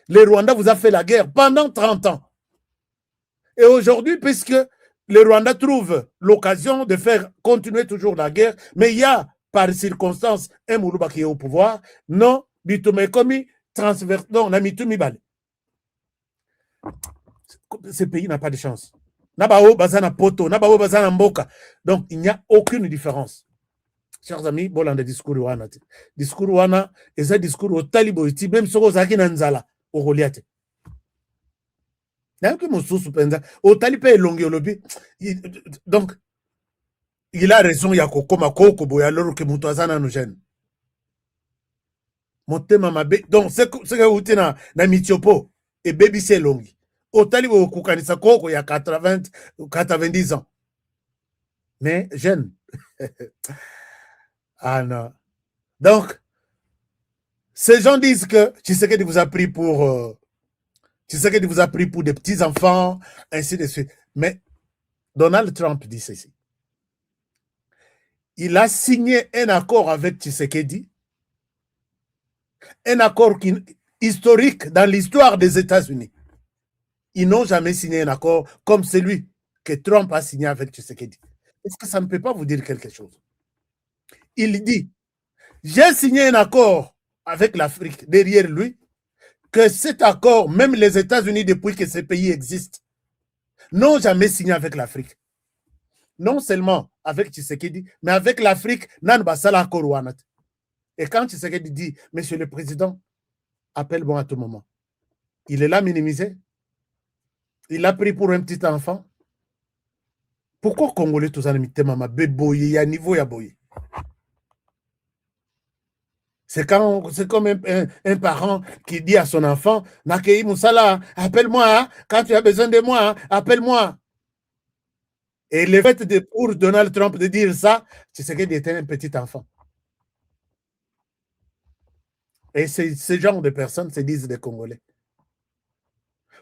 Les Rwandais vous a fait la guerre pendant 30 ans. Et aujourd'hui, puisque les Rwandais trouvent l'occasion de faire continuer toujours la guerre, mais il y a par circonstance, un Moulouba qui est au pouvoir, non, Bitume Komi, transverse, non, Namitumi Bale. Ce pays n'a pas de chance. Nabao Bazana Poto, Nabao Bazana Mboka. Donc, il n'y a aucune différence. Chers amis, bon, dans le discours Wana. Discours Wana, et ce discours au Talibo, même si vous avez Nanzala, au Goliath. Il y a un peu mon sous-penza. Au Talibé et Longiolobi. Donc, il a raison, il y a Kokoma Kokobo, alors que Moutouazana nous gêne. Montema Mabe. Donc, c'est que vous êtes dans Mitiopo et Baby c'est Longi. Au Talibo Koukanisa Koko, il y a 90 ans. Mais jeune. Ah non. Donc, ces gens disent que Tshisekedi vous a pris pour. Tshisekedi vous a pris pour des petits-enfants, ainsi de suite. Mais Donald Trump dit ceci. Il a signé un accord avec Tshisekedi, un accord historique dans l'histoire des États-Unis. Ils n'ont jamais signé un accord comme celui que Trump a signé avec Tshisekedi. Est-ce que ça ne peut pas vous dire quelque chose? Il dit, j'ai signé un accord avec l'Afrique derrière lui, que cet accord, même les États-Unis, depuis que ces pays existent, n'ont jamais signé avec l'Afrique. Non seulement avec Tshisekedi, mais avec l'Afrique, et quand Tshisekedi dit, Monsieur le Président, appelle-moi à tout moment, il est là minimisé. Il l'a pris pour un petit enfant. Pourquoi Congolais tous en imité maman béboye, il y a niveau ya boye? C'est comme un parent qui dit à son enfant, Nakei Moussala, appelle-moi, hein, quand tu as besoin de moi, hein, appelle-moi. Et le fait pour Donald Trump de dire ça, c'est ce qu'il était un petit enfant. Et ce genre de personnes se disent des Congolais.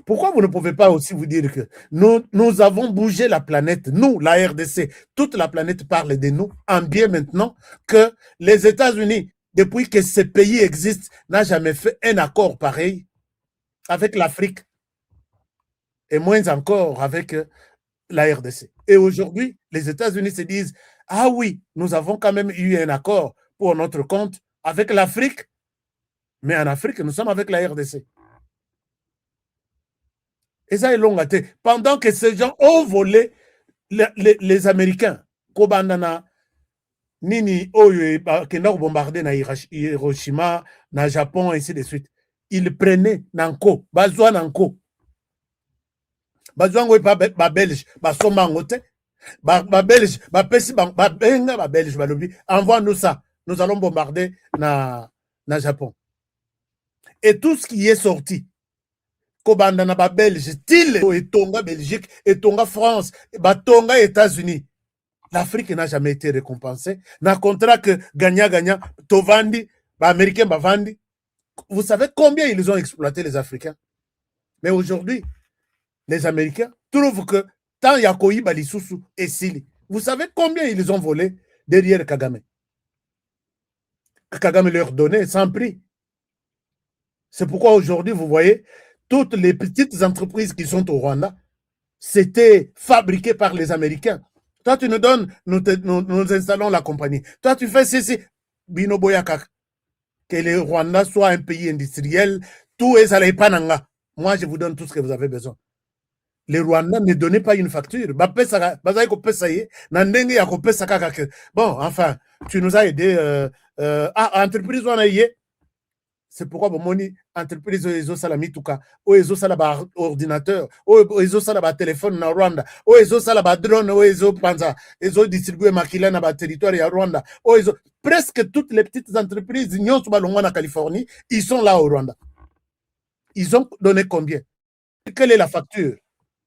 Pourquoi vous ne pouvez pas aussi vous dire que nous avons bougé la planète, nous, la RDC, toute la planète parle de nous, en bien maintenant que les États-Unis, depuis que ce pays existe, n'a jamais fait un accord pareil avec l'Afrique et moins encore avec la RDC. Et aujourd'hui, les États-Unis se disent, ah oui, nous avons quand même eu un accord pour notre compte avec l'Afrique, mais en Afrique, nous sommes avec la RDC. Et ça est long. Pendant que ces gens ont volé les Américains, Kobandana, Nini, Oyo, Kendor bombardé na Hiroshima, na Japon, ainsi de suite. Ils prenaient Nanko, Bazwa Nanko. Bazwa ba Belge, ba Somangote, ba Belge, ba Pessi, ba Benga, ba Belge, ba Lobi. Envoie-nous ça. Nous allons bombarder na Japon. Et tout ce qui est sorti, Kobandana ba Belge, style Etonga Belgique, Etonga France, Batonga États-Unis. L'Afrique n'a jamais été récompensée. N'a contrat que gagnant, Tovandi, Américain Bavandi. Vous savez combien ils ont exploité les Africains? Mais aujourd'hui, les Américains trouvent que tant Yakoyi Balisusu et Sili, vous savez combien ils ont volé derrière Kagame? Kagame leur donnait sans prix. C'est pourquoi aujourd'hui, vous voyez, toutes les petites entreprises qui sont au Rwanda, c'était fabriqué par les Américains. Toi, tu nous donnes, nous installons la compagnie. Toi, tu fais ceci. Bino Boyakak. Que le Rwanda soit un pays industriel, tout est à l'Epananga. Moi, je vous donne tout ce que vous avez besoin. Les Rwandais ne donnaient pas une facture. Bon, enfin, tu nous as aidé. Entreprise, on a eu. C'est pourquoi mon entreprise ezo sala mituka, o ezo sala ba ordinateur, o ezo sala ba téléphone na Rwanda, o ezo sala ba drone, o ezo panza, ezo distribuer makila na ba territoire ya Rwanda, o ezo presque toutes les petites entreprises nyonso balongwa na Californie, ils sont là au Rwanda. Ils ont donné combien? Quelle est la facture?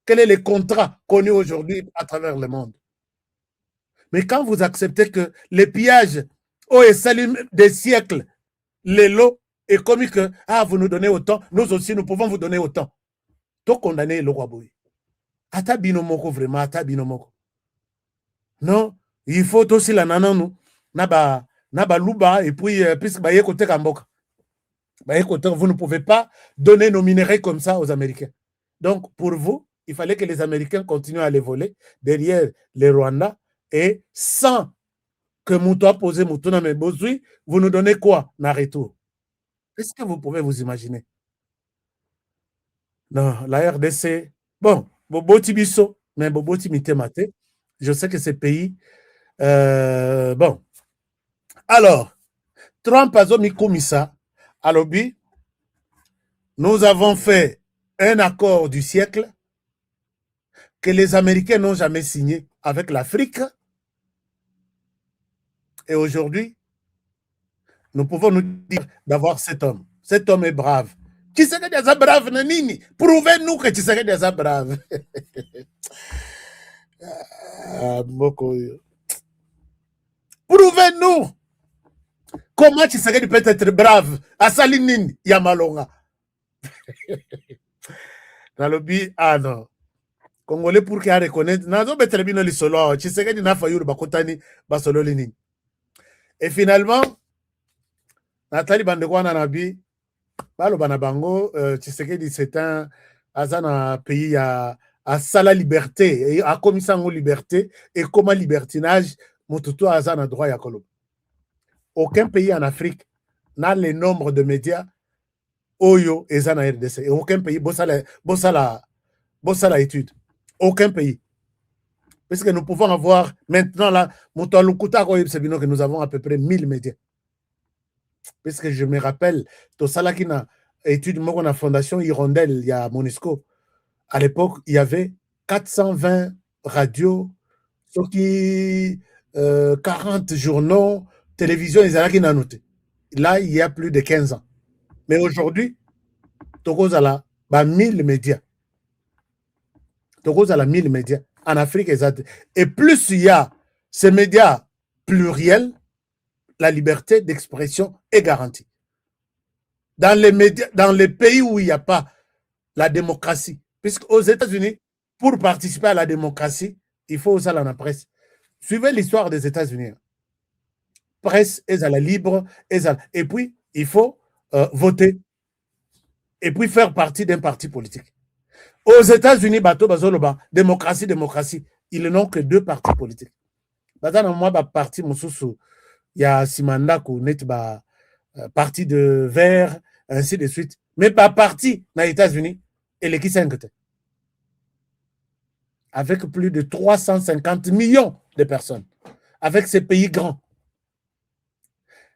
Quel est le contrat connu aujourd'hui à travers le monde? Mais quand vous acceptez que les pillages, oh et salut des siècles, les lots, et comme que, vous nous donnez autant, nous aussi, nous pouvons vous donner autant. Donc, condamner le roi Boui. Ata binomoko, vraiment, ata binomoko. Non, il faut aussi la nananou, naba louba, et puis, puisque baye kote kamboka. Baye kote, vous ne pouvez pas donner nos minerais comme ça aux Américains. Donc, pour vous, il fallait que les Américains continuent à les voler derrière les Rwandais, et sans que Moutoua pose Moutouna mais Bozui, vous nous donnez quoi, na retour? Est-ce que vous pouvez vous imaginer? Non, la RDC, bon, Boboti Bisso, mais Boboti Mitemate, je sais que ces pays, bon. Alors, Trump a mis comme ça, à l'objet, nous avons fait un accord du siècle que les Américains n'ont jamais signé avec l'Afrique. Et aujourd'hui, nous pouvons nous dire d'avoir cet homme. Cet homme est brave. Tshisekedi est brave, Nanini. Prouvez-nous que Tshisekedi est brave. Prouvez-nous comment Tshisekedi peut être brave. À Salinini, Yamalonga. Dans le but, non. Congolais pour qu'il reconnaisse. Nazo betelebino li solo. Tshisekedi n'a failli bakotani basolo lini. Et finalement, Nathalie Bandekwana Nabi, Balo Banabango, Tshisekedi c'est un Azana pays à Sala liberté, à commissango liberté, et comment libertinage, Motutu Azana droit à Kolo. Aucun pays en Afrique n'a le nombre de médias Oyo et Zana RDC. Et aucun pays, bossala étude. Aucun pays. Parce que nous pouvons avoir maintenant là, que nous avons à peu près 1000 médias. Parce que je me rappelle, tout ça là qui n'a étude dans la fondation Hirondelle, il y a Monisco. À l'époque, il y avait 420 radios, 40 journaux, télévision, ils ont noté. Là, il y a plus de 15 ans. Mais aujourd'hui, Togo a 1000 médias. Togo a 1000 médias. En Afrique, et plus il y a ces médias pluriels, la liberté d'expression est garantie. Dans les médias, dans les pays où il n'y a pas la démocratie, puisqu'aux États-Unis, pour participer à la démocratie, il faut aussi la presse. Suivez l'histoire des États-Unis. Presse est à la libre, et puis il faut voter. et puis faire partie d'un parti politique. Aux États-Unis, bato bazoloba, démocratie, démocratie, ils n'ont que 2 partis politiques. Bazana moi ba parti mususu, il y a Simanda ko net ba parti de vert, ainsi de suite. Mais pas parti dans les États-Unis, et les qui 5 avec plus de 350 millions de personnes, avec ces pays grands.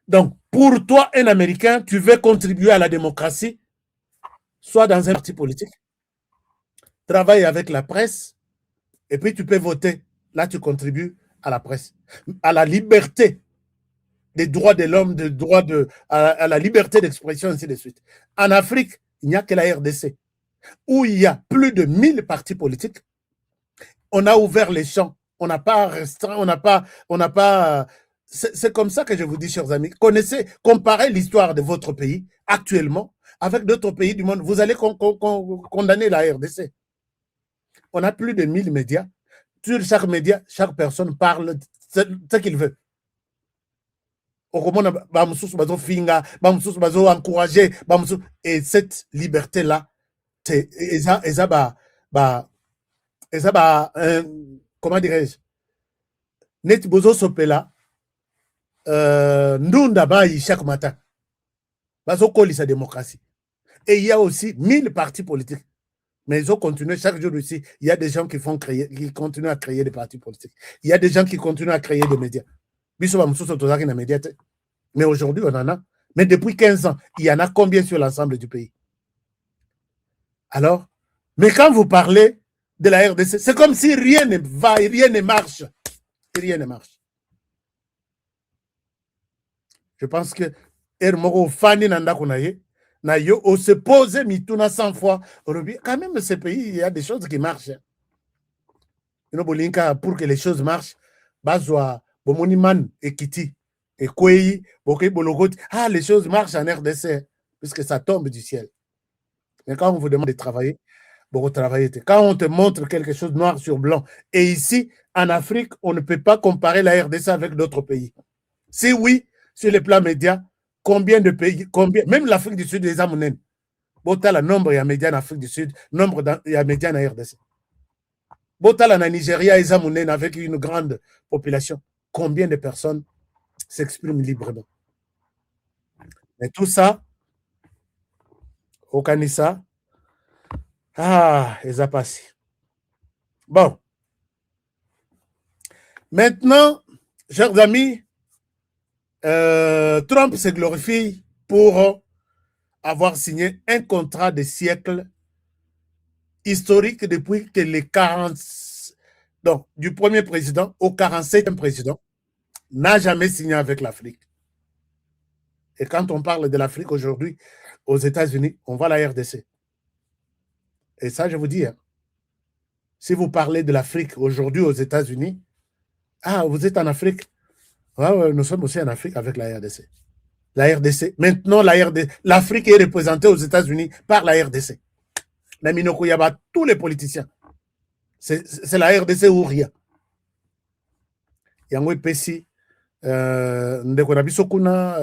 Donc, pour toi, un Américain, tu veux contribuer à la démocratie, soit dans un parti politique, travaille avec la presse, et puis tu peux voter. Là, tu contribues à la presse, à la liberté des droits de l'homme, à la liberté d'expression, ainsi de suite. En Afrique, il n'y a que la RDC, où il y a plus de 1000 partis politiques. On a ouvert les champs, on n'a pas restreint, on n'a pas. C'est comme ça que je vous dis, chers amis, comparez l'histoire de votre pays actuellement avec d'autres pays du monde. Vous allez condamner la RDC. On a plus de 1000 médias. Sur chaque média, chaque personne parle ce qu'il veut. Et cette liberté-là, comment dirais-je, net bozo sopela ndunda bayi chaque matin bazo koli sa démocratie. Et il y a aussi 1000 partis politiques, mais ils ont continué chaque jour aussi. Il y a des gens qui continuent à créer des partis politiques, il y a des gens qui continuent à créer des médias. Mais aujourd'hui on en a, mais depuis 15 ans il y en a combien sur l'ensemble du pays? Alors, mais quand vous parlez de la RDC, c'est comme si rien ne va et rien ne marche. Et rien ne marche. Je pense que on se pose mituna 100 fois. Quand même, ce pays, il y a des choses qui marchent. Pour que les choses marchent, Bazwa, Bomoniman, Ekiti, Ekweyi, Bokei Bologoti, les choses marchent en RDC, puisque ça tombe du ciel. Mais quand on vous demande de travailler, quand on te montre quelque chose noir sur blanc, et ici, en Afrique, on ne peut pas comparer la RDC avec d'autres pays. Si oui, sur les plans médias, combien de pays, même l'Afrique du Sud, les Amounènes, le nombre de médias en Afrique du Sud, nombre de médias en RDC. Botala en Nigeria, les Amounènes, avec une grande population, combien de personnes s'expriment librement. Mais tout ça, au Kanissa, ils ont passé. Bon. Maintenant, chers amis, Trump se glorifie pour avoir signé un contrat de siècle historique depuis que les 40... Donc, du premier président au 47e président, n'a jamais signé avec l'Afrique. Et quand on parle de l'Afrique aujourd'hui, aux États-Unis, on voit la RDC. Et ça, je vous dis, si vous parlez de l'Afrique aujourd'hui aux États-Unis, vous êtes en Afrique. Ouais, nous sommes aussi en Afrique avec la RDC. La RDC. Maintenant, l'Afrique est représentée aux États-Unis par la RDC. La Minoko Yaba, tous les politiciens. C'est la RDC ou rien. Yango Pessi, Ndeko Nabisokuna,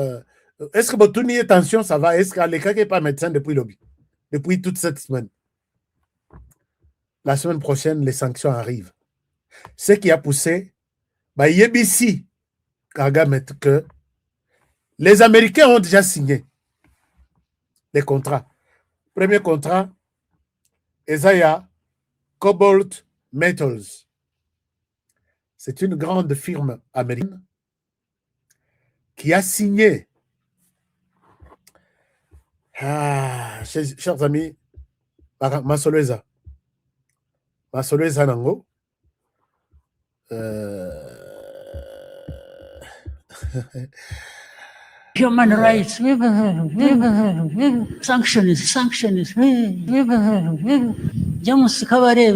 est-ce que votre tension, ça va? Est-ce qu'Aleka n'est pas médecin depuis toute cette semaine? La semaine prochaine, les sanctions arrivent. Ce qui a poussé, Yebisi, que les Américains ont déjà signé les contrats. Premier contrat, Isaiah Cobalt Metals. C'est une grande firme américaine qui a signé. Chers amis, Masoleza Nango. Human rights, sanctions, Jamus Cabaret,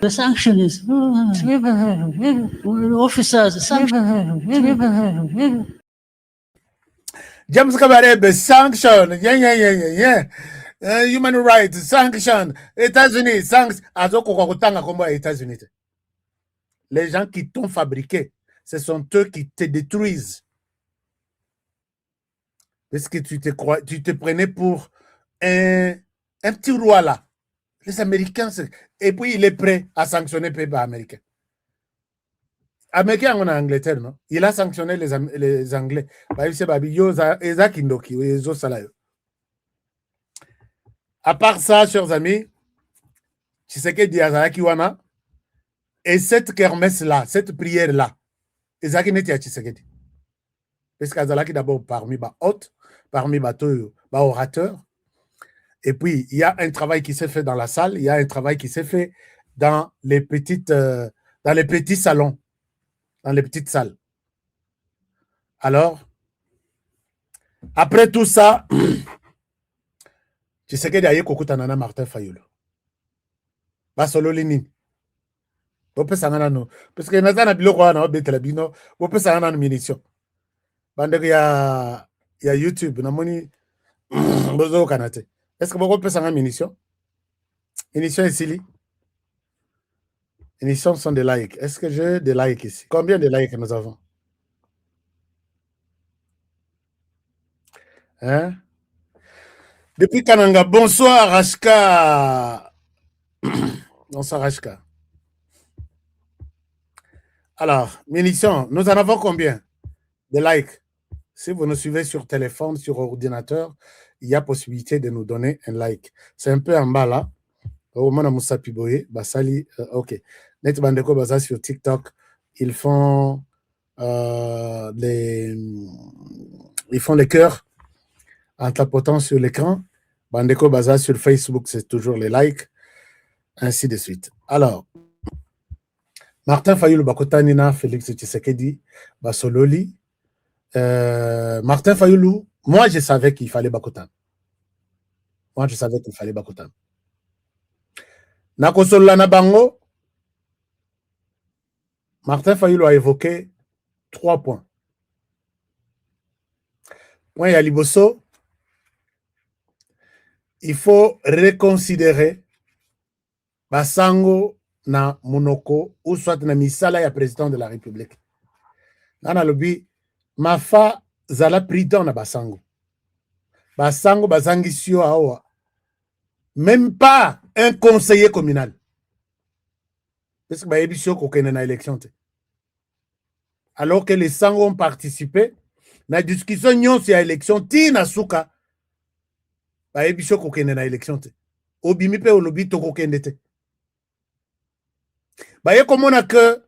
the sanctions, officers, James Cabaret, sanction, human rights, sanction, États-Unis, sanctions, États-Unis. Les gens qui t'ont fabriqué, ce sont eux qui te détruisent. Parce que tu te prenais pour un petit roi là. Les Américains, et puis il est prêt à sanctionner les pays américains. Américain en Angleterre, non? Il a sanctionné les Anglais. À part ça, chers amis, Tshisekedi Azalaki wana, et cette kermesse-là, cette prière-là, Ezaki neti ya Tshisekedi. Parce qu'Azalaki d'abord parmi les hôtes, parmi les orateurs. Et puis, il y a un travail qui s'est fait dans la salle, il y a un travail qui s'est fait dans les petits salons, dans les petites salles. Alors, après tout ça, Tshisekedi aye kokutana na Martin Fayulu. Basolo linini. Bope sangana no. Parce que nazana biloko wana obetela bino, bope sangana no munition. Bandeko ya YouTube namoni bozo kanate. Est-ce que bope sangana munition? Munition ici. Munitions sont des likes. Est-ce que j'ai des likes ici? Combien de likes nous avons? Hein? Depuis Kananga, bonsoir Rashka. Bonsoir Rashka. Alors, munitions, nous en avons combien de likes? Si vous nous suivez sur téléphone, sur ordinateur, il y a possibilité de nous donner un like. C'est un peu en bas là. Au moment où Moussa Piboye, Basali, ok. Net Bandeko Baza sur TikTok, ils font les cœurs en tapotant sur l'écran. Bandeko Baza sur Facebook, c'est toujours les likes, ainsi de suite. Alors, Martin Fayulu Bakotanina, Félix Tshisekedi, Basololi. Martin Fayulu, moi je savais qu'il fallait Bakotan. Moi je savais qu'il fallait Bakotan. Nakosolola na bango, Martin Fayulu a évoqué 3 points. Point ya liboso, il faut reconsidérer Basango na Monoko ou soit na misala ya président de la République. Nana lobi mafa zala prudent na Basango. Basango bazangisio awa. Même pas un conseiller communal. Parce que baebisio kokene na élection te. Alors que les Sango ont participé na discussion nyonso ya élection ti na suka baebisio kokene na élection te. Obimi pe olobi to kokende te. Baye komona que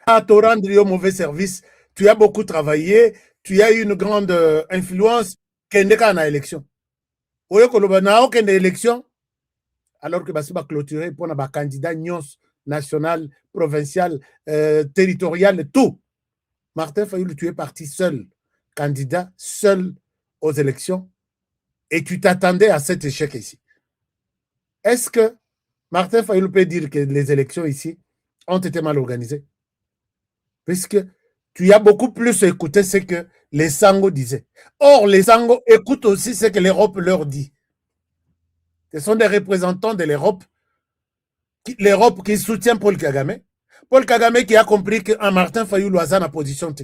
à te rendre un mauvais service, tu as beaucoup travaillé, tu as eu une grande influence, kende ka na élection. Oyo koloba na okende élection, alors que basi ba clôturer pour na ba candidat nyons national, provincial, territorial, tout. Martin Fayulu, tu es parti seul, candidat, seul aux élections, et tu t'attendais à cet échec ici. Est-ce que Martin Fayulu peut dire que les élections ici ont été mal organisées? Puisque tu as beaucoup plus écouté ce que les Sango disaient. Or, les Sango écoutent aussi ce que l'Europe leur dit. Ce sont des représentants de l'Europe qui soutient Paul Kagame. Paul Kagame qui a compris qu'un Martin Fayulu a sa position.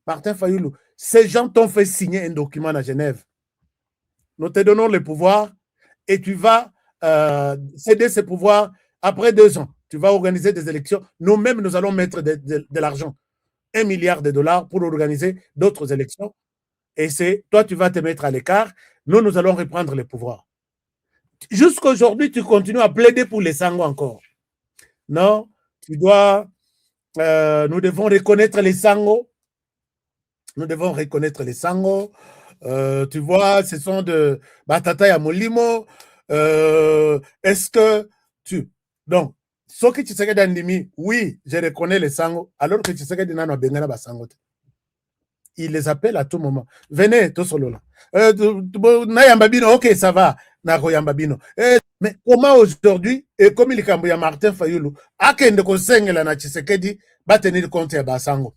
Martin Fayulu, ces gens t'ont fait signer un document à Genève. Nous te donnons le pouvoir et tu vas céder ce pouvoir après 2 ans. Tu vas organiser des élections. Nous-mêmes, nous allons mettre de l'argent. 1 milliard de dollars pour organiser d'autres élections. Et c'est toi, tu vas te mettre à l'écart. Nous allons reprendre le pouvoir. Jusqu'aujourd'hui, tu continues à plaider pour les Sango encore. Non, tu dois... nous devons reconnaître les Sango. Nous devons reconnaître les Sango. Tu vois, ce sont de Batata ya Molimo. Est-ce que tu... Donc, ce que tu sais que oui, je reconnais les Sango, alors que tu sais que Nano Bengana Basango. Il les appelle à tout moment. Venez, tout solo là. Nayambabino, ok, ça va. Nakoyambabino. Mais comment aujourd'hui, et comme il y a Martin Fayulu, à Kende Kosengela na Tshisekedi, va tenir compte à Basango.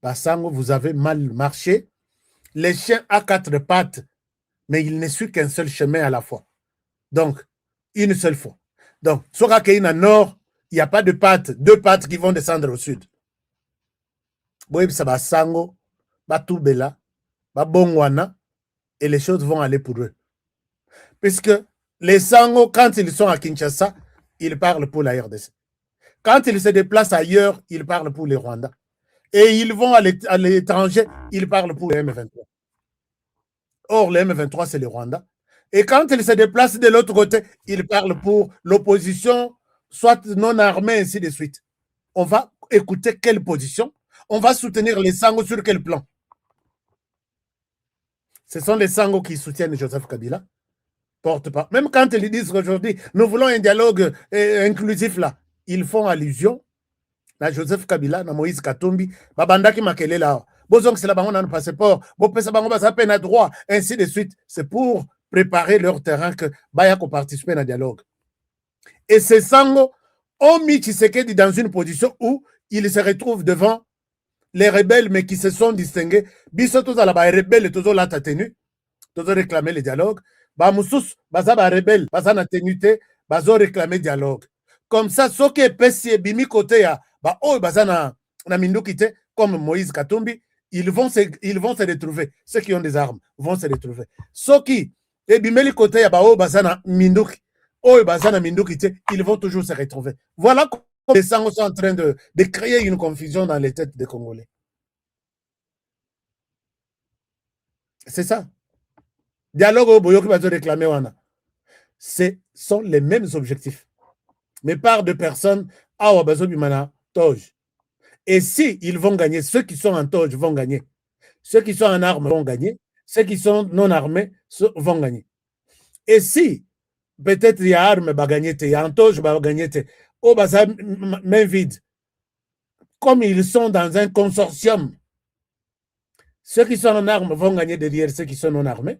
Basango, vous avez mal marché. Les chiens à 4 pattes, mais il ne suit qu'un seul chemin à la fois. Donc, une seule fois. Donc, sur Akaïna Nord, il n'y a pas de pattes, 2 pattes qui vont descendre au sud. Oui, ça va Sango, Batoubela, Babongwana, et les choses vont aller pour eux. Puisque les Sango, quand ils sont à Kinshasa, ils parlent pour la RDC. Quand ils se déplacent ailleurs, ils parlent pour les Rwandais. Et ils vont à l'étranger, ils parlent pour les M23. Or, les M23, c'est les Rwandais. Et quand ils se déplacent de l'autre côté, ils parlent pour l'opposition, soit non armée, ainsi de suite. On va écouter quelle position, on va soutenir les Sango sur quel plan. Ce sont les Sango qui soutiennent Joseph Kabila. Porte pas. Même quand ils disent qu'aujourd'hui, nous voulons un dialogue inclusif là, ils font allusion à Joseph Kabila, à Moïse Katumbi, Babandaki Makele là. Bozong, c'est là-bas, on a un passeport, Bopesa droit, ainsi de suite. C'est pour préparer leur terrain que Bayako participe à un dialogue. Et ces Sango ont mis Tshisekedi dans une position où il se retrouve devant les rebelles, mais qui se sont distingués. Bissotos à la rebelle, toujours là, t'as tenu, toujours réclamé le dialogue. Bamoussous, baza ba rebelle, baza na tenuité, bazo réclamer dialogue. Comme ça, ceux qui est bimi côté ya, ba oh baza na mindukite, comme Moïse Katumbi, ils vont se retrouver. Ceux qui ont des armes vont se retrouver. Ceux qui est bimeli côté ya, ba oh baza na minduki, oh baza na mindukite, ils vont toujours se retrouver. Voilà comment les Sango sont en train de créer une confusion dans les têtes des Congolais. C'est ça. Dialogue au Boyo qui va te réclamer, ce sont les mêmes objectifs. Mais par de personnes, et si ils vont gagner, ceux qui sont en toge vont gagner. Ceux qui sont en armes vont gagner. Ceux qui sont non armés vont gagner. Et si peut-être il y a armes, va gagner, il y a en toge, va gagner, au bazar, main vide. Comme ils sont dans un consortium, ceux qui sont en armes vont gagner derrière ceux qui sont non armés.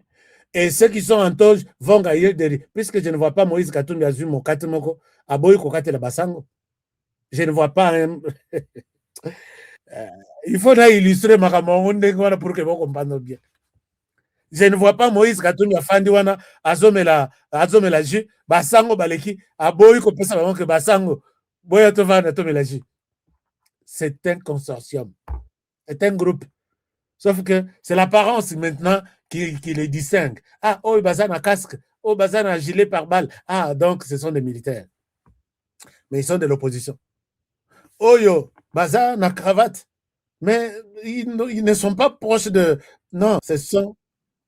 Et ceux qui sont en toge vont gagner derrière. Puisque je ne vois pas Moïse Katumbi Azuma Katumoko, Aboy Kokate la Basango. Je ne vois pas. Il faudra illustrer ma camarade pour que vous compreniez bien. Je ne vois pas Moïse Katumbi Afandiwana, Azomela Ji, Basango Baleki, Aboy Kopesa que Basango, Boyatovana Tomelaji. C'est un consortium. C'est un groupe. Sauf que c'est l'apparence maintenant qui les distingue. Ah, oh, Bazan a casque. Oh, Bazan a gilet par balle. Ah, donc ce sont des militaires. Mais ils sont de l'opposition. Oh, yo, Bazan a cravate. Mais ils ne sont pas proches de... Non, ce sont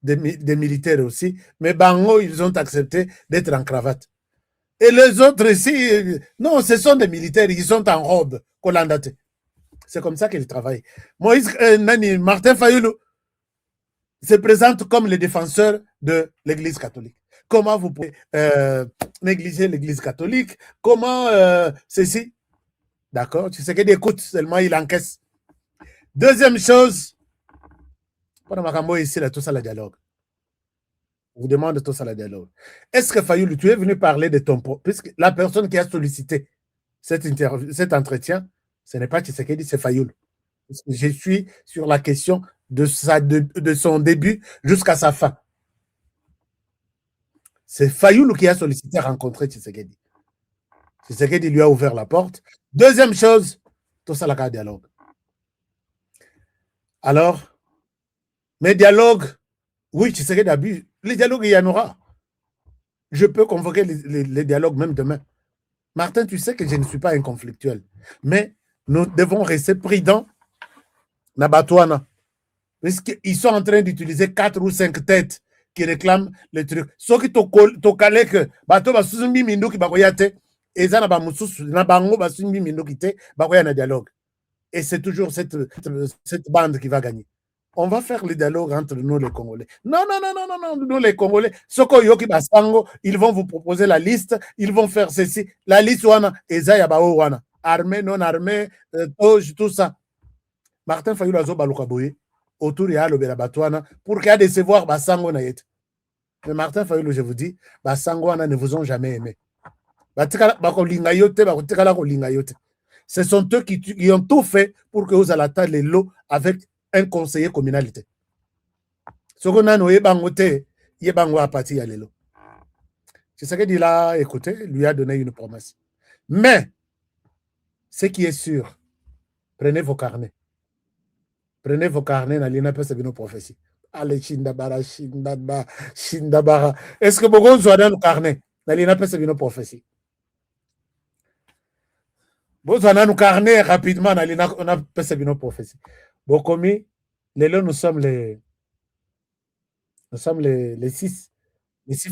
des militaires aussi. Mais Bango, ils ont accepté d'être en cravate. Et les autres ici, non, ce sont des militaires. Ils sont en robe. Kolandate. C'est comme ça qu'ils travaillent. Martin Fayulu se présente comme le défenseur de l'Église catholique. Comment vous pouvez négliger l'Église catholique? Comment ceci? D'accord? Tu sais qu'il écoute seulement, il encaisse. Deuxième chose, pendant ici, tout ça, le dialogue. On vous demande tout ça, le dialogue. Est-ce que Fayulu, tu es venu parler de ton... Puisque la personne qui a sollicité cet entretien, ce n'est pas Tshisekedi, c'est Fayulu. Je suis sur la question de son début jusqu'à sa fin. C'est Fayulu qui a sollicité rencontrer Tshisekedi. Tshisekedi lui a ouvert la porte. Deuxième chose, tout ça, la dialogue. Alors, mes dialogues, oui, Tshisekedi a bu. Les dialogues, il y en aura. Je peux convoquer les dialogues même demain. Martin, tu sais que je ne suis pas un conflictuel. Mais nous devons rester prudents. Nabatouana. Puisqu'ils sont en train d'utiliser 4 ou 5 têtes qui réclament le truc. Ceux qui t'ont calé que bateau va sous mindu qui bakoyate et ça n'a pas moussous na bango va sous mindu qui te bakoya dialogue. Et c'est toujours cette bande qui va gagner. On va faire le dialogue entre nous les Congolais. Non, nous les Congolais. Soko yoki basango, ils vont vous proposer la liste, ils vont faire ceci, la liste wana ezaya bao wana. Armée, non armée, tout ça. Martin Fayulu azo baluka boye autour ya lo belabatwana pour qu'il y a décevoir basango na yete. Mais Martin Fayulu, je vous dis, basango wana ne vous ont jamais aimé. Ce sont eux qui ont tout fait pour que vous allez attendre les lots avec un conseiller communalité. Ce qu'on a noé bangote, il est bango à partir à l'élo. C'est ce qu'il a écouté, lui a donné une promesse. Mais, ce qui est sûr, prenez vos carnets. Prenez vos carnets, n'allez pas savoir nos prophéties. Allez, Shindabara, Shindabara. Est-ce que beaucoup sont dans le carnet? N'allez pas savoir nos prophéties. Vous avez nos carnets rapidement, on a pas savoir nos prophéties. Bon, comme nous sommes les 6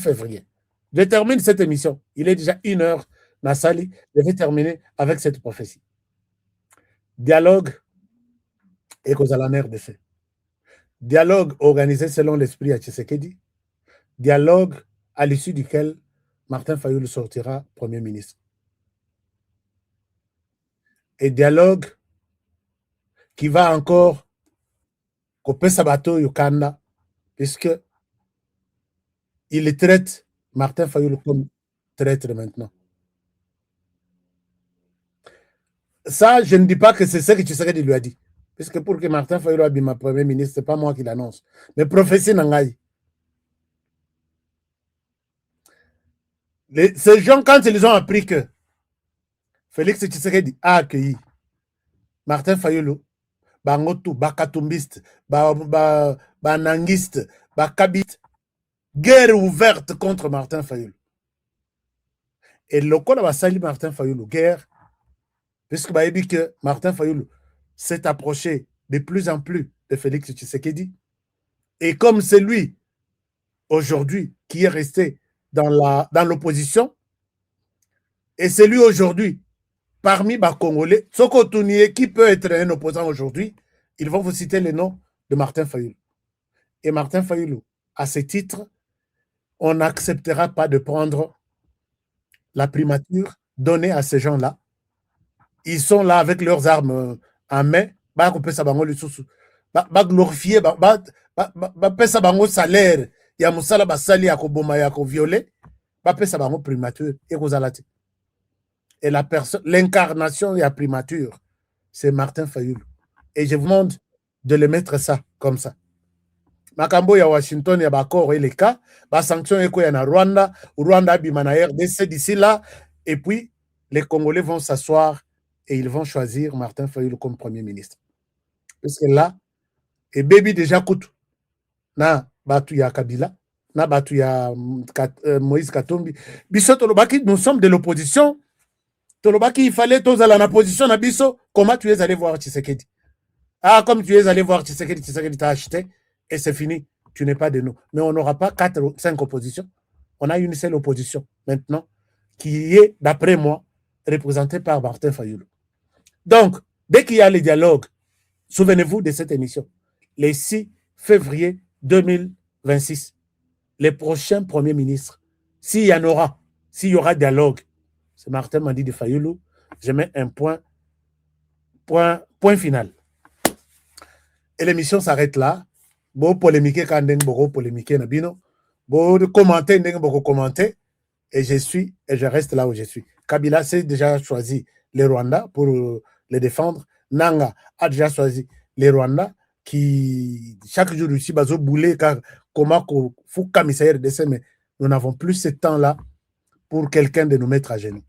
février. Je termine cette émission. Il est déjà 1h. Nassali, je vais terminer avec cette prophétie. Dialogue et cause à la RDC. Dialogue organisé selon l'esprit à Tshisekedi. Dialogue à l'issue duquel Martin Fayulu sortira Premier ministre. Et dialogue qui va encore couper Sabato Yukanda, puisque il traite Martin Fayulu comme traître maintenant. Ça, je ne dis pas que c'est ce que Tshisekedi lui a dit. Puisque pour que Martin Fayulu soit ma Premier ministre, ce n'est pas moi qui l'annonce. Mais prophétie Nangaï. Ces gens, quand ils ont appris que Félix Tshisekedi a accueilli Martin Fayulu, Bangotu, Bakatumbiste, Banangiste, Bakabite, guerre ouverte contre Martin Fayulu. Et le code va saluer Martin Fayulu, guerre, puisque bah, il dit que Martin Fayulu s'est approché de plus en plus de Félix Tshisekedi. Et comme c'est lui, aujourd'hui, qui est resté dans l'opposition, et c'est lui aujourd'hui, parmi les Congolais, qui peut être un opposant aujourd'hui, ils vont vous citer le nom de Martin Fayulu. Et Martin Fayulu, à ce titre, on n'acceptera pas de prendre la primature donnée à ces gens-là. Ils sont là avec leurs armes en main, bah glorifier, bah salaire, il y a musala basali ya koboma ya violer, bah pesa bango primature et kozalati. Et l'incarnation de la primature, c'est Martin Fayulu. Et je vous demande de le mettre ça comme ça. Makambo ya Washington ya bakor et les cas, ba sanction eko ya na Rwanda, Rwanda bimana RDC d'ici là, et puis les Congolais vont s'asseoir et ils vont choisir Martin Fayulu comme Premier ministre. Parce que là, et baby déjà coûte. Na batu ya Kabila, na batu ya Moïse Katumbi. Biso tolobaki, nous sommes de l'opposition. Tolobaki, il fallait tous aller en position na biso. Comment tu es allé voir Tshisekedi? Ah, comme tu es allé voir Tshisekedi, Tshisekedi t'a acheté et c'est fini. Tu n'es pas de nous. Mais on n'aura pas 4 ou 5 oppositions. On a une seule opposition maintenant qui est, d'après moi, représentée par Martin Fayulu. Donc, dès qu'il y a les dialogues, souvenez-vous de cette émission, le 6 février 2026, les prochains premiers ministres, s'il y en aura, s'il y aura dialogue, c'est Martin Mandi de Fayulu, je mets un point final. Et l'émission s'arrête là. Bon polémiquer quand on polémiquer nabino, bon commenter on commenter, et je reste là où je suis. Kabila s'est déjà choisi les Rwandais pour les défendre. Nanga a déjà choisi les Rwandais qui chaque jour ici bazo bouler car comment faut commissaire de ça, mais nous n'avons plus ce temps-là pour quelqu'un de nous mettre à genoux.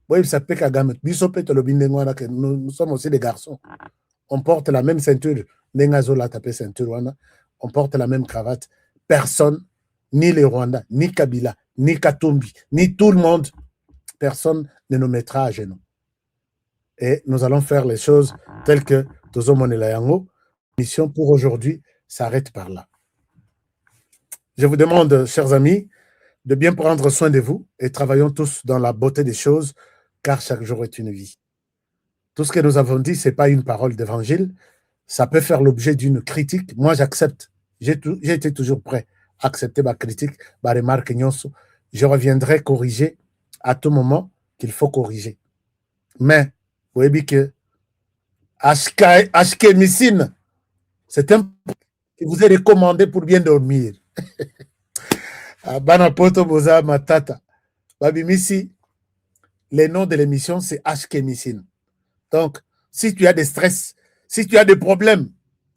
Oui, ça peut qu'à nous sommes aussi des garçons. On porte la même ceinture. On porte la même cravate. Personne, ni les Rwandais, ni Kabila, ni Katumbi, ni tout le monde, personne ne nous mettra à genoux. Et nous allons faire les choses telles que Tozo Monela Yango. Mission pour aujourd'hui s'arrête par là. Je vous demande, chers amis, de bien prendre soin de vous et travaillons tous dans la beauté des choses, car chaque jour est une vie. Tout ce que nous avons dit, ce n'est pas une parole d'évangile. Ça peut faire l'objet d'une critique. Moi, j'accepte. J'ai été toujours prêt à accepter ma critique, ma remarque. Je reviendrai corriger à tout moment qu'il faut corriger. Mais, vous voyez que Ashkenissine, c'est un qui vous est recommandé pour bien dormir. Banapoto Boza Matata. Babimisi, le nom de l'émission, c'est Ashkenissine. Donc, si tu as des stress, si tu as des problèmes,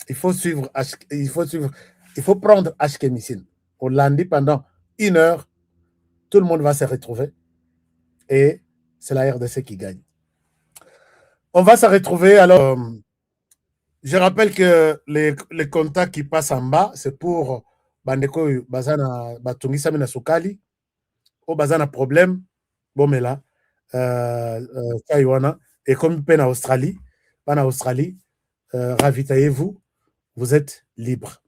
il faut prendre Ashkenissine. Au lundi, pendant 1 heure, tout le monde va se retrouver et c'est la RDC qui gagne. On va se retrouver alors Je rappelle que les contacts qui passent en bas, c'est pour Bandeko Bazana Batungi Samina Sukali, au Bazana problème, Bomela, Taïwana, et comme peine en Australie, ravitaillez-vous, vous êtes libre.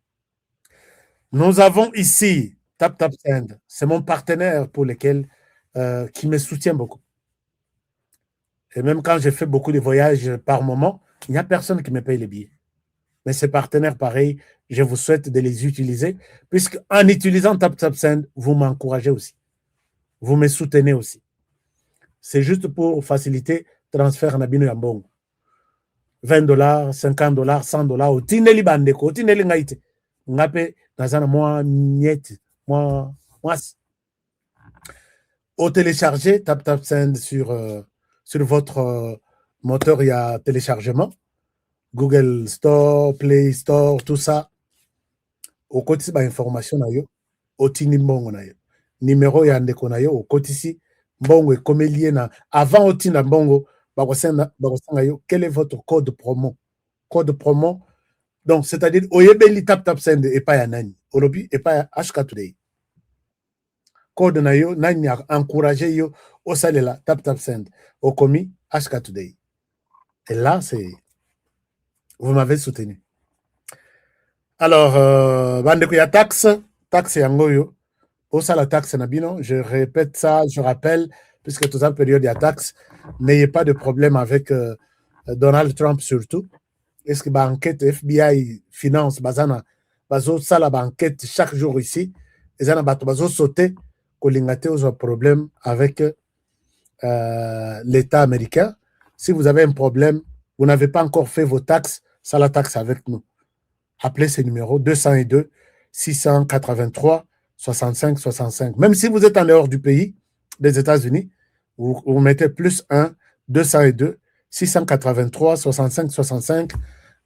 Nous avons ici Tap Tap Send, c'est mon partenaire pour lequel, qui me soutient beaucoup. Et même quand j'ai fait beaucoup de voyages par moment, il n'y a personne qui me paye les billets. Mais ces partenaires, pareil, je vous souhaite de les utiliser, puisque en utilisant Tap Tap Send, vous m'encouragez aussi. Vous me soutenez aussi. C'est juste pour faciliter le transfert Nabino Yambongo. $20, $50, $100, au Tineli Bandeko, au Tineli Ngaite. Ngape, Nazana, moi, Niet, moi. Au télécharger, Tap Tap Send sur votre moteur, il y a téléchargement. Google Store, Play Store, tout ça. Au côté de information, au tini mbongo na yo. Numéro ya ndeko na yo, au côté ici, mbongo est comme lié na. Avant au tina mbongo, quel est votre code promo? Code promo. Donc, c'est-à-dire, oyebeli Tap Tap Send et pas ya nani. Olobi et pas ya HK Today. Code na yo, nani a encouragé yo, au salela Tap Tap Send. Au commis HK Today. Et là, c'est. Vous m'avez soutenu. Alors, bandeko ya taxe yangoyo, au la taxe nabino, je répète ça, je rappelle, puisque toute la période de taxe, n'ayez pas de problème avec Donald Trump surtout. Est-ce que l'enquête FBI finance, bazana, bazo sala enquête chaque jour ici, et zana bazo sauter, kolingate aux problème avec l'État américain. Si vous avez un problème, vous n'avez pas encore fait vos taxes, ça la taxe avec nous. Appelez ce numéro 202 683 65 65. Même si vous êtes en dehors du pays, des États-Unis, vous mettez plus 1 202 683 65 65.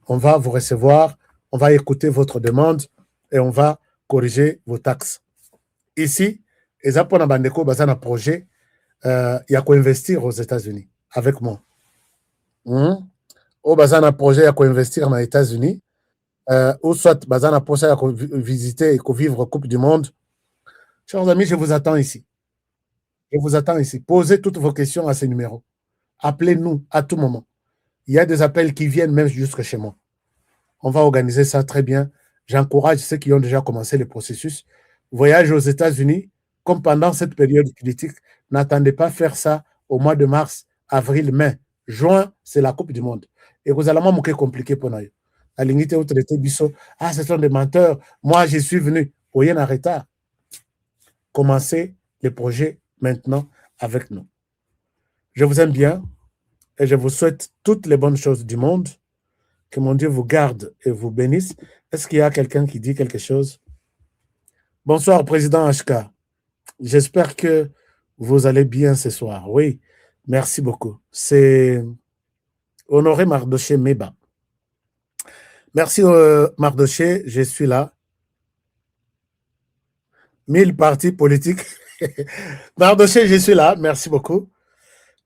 On va vous recevoir, on va écouter votre demande et on va corriger vos taxes. Ici, les Apona Bandeko Bazana projet, il y a qu'à investir aux États-Unis avec moi. Au Bazana projet, il y a qu'à investir aux États-Unis. Ou soit Bazana projet, il y a qu'à visiter et qu'à vivre Coupe du Monde. Chers amis, je vous attends ici. Je vous attends ici. Posez toutes vos questions à ces numéros. Appelez-nous à tout moment. Il y a des appels qui viennent même jusque chez moi. On va organiser ça très bien. J'encourage ceux qui ont déjà commencé le processus. Voyage aux États-Unis, comme pendant cette période critique, n'attendez pas faire ça au mois de mars, avril, mai. Juin, c'est la Coupe du Monde. Et vous allez m'en compliqué pour nous. À l'unité où traité Bissot, ah, ce sont des menteurs. Moi, je suis venu. Voyez, en retard. Commencez les projets maintenant avec nous. Je vous aime bien et je vous souhaite toutes les bonnes choses du monde. Que mon Dieu vous garde et vous bénisse. Est-ce qu'il y a quelqu'un qui dit quelque chose? Bonsoir, Président HK. J'espère que vous allez bien ce soir. Oui, merci beaucoup. C'est Honoré Mardoché Meba. Merci, Mardoché, je suis là. 1000 partis politiques. Mardoché, je suis là. Merci beaucoup.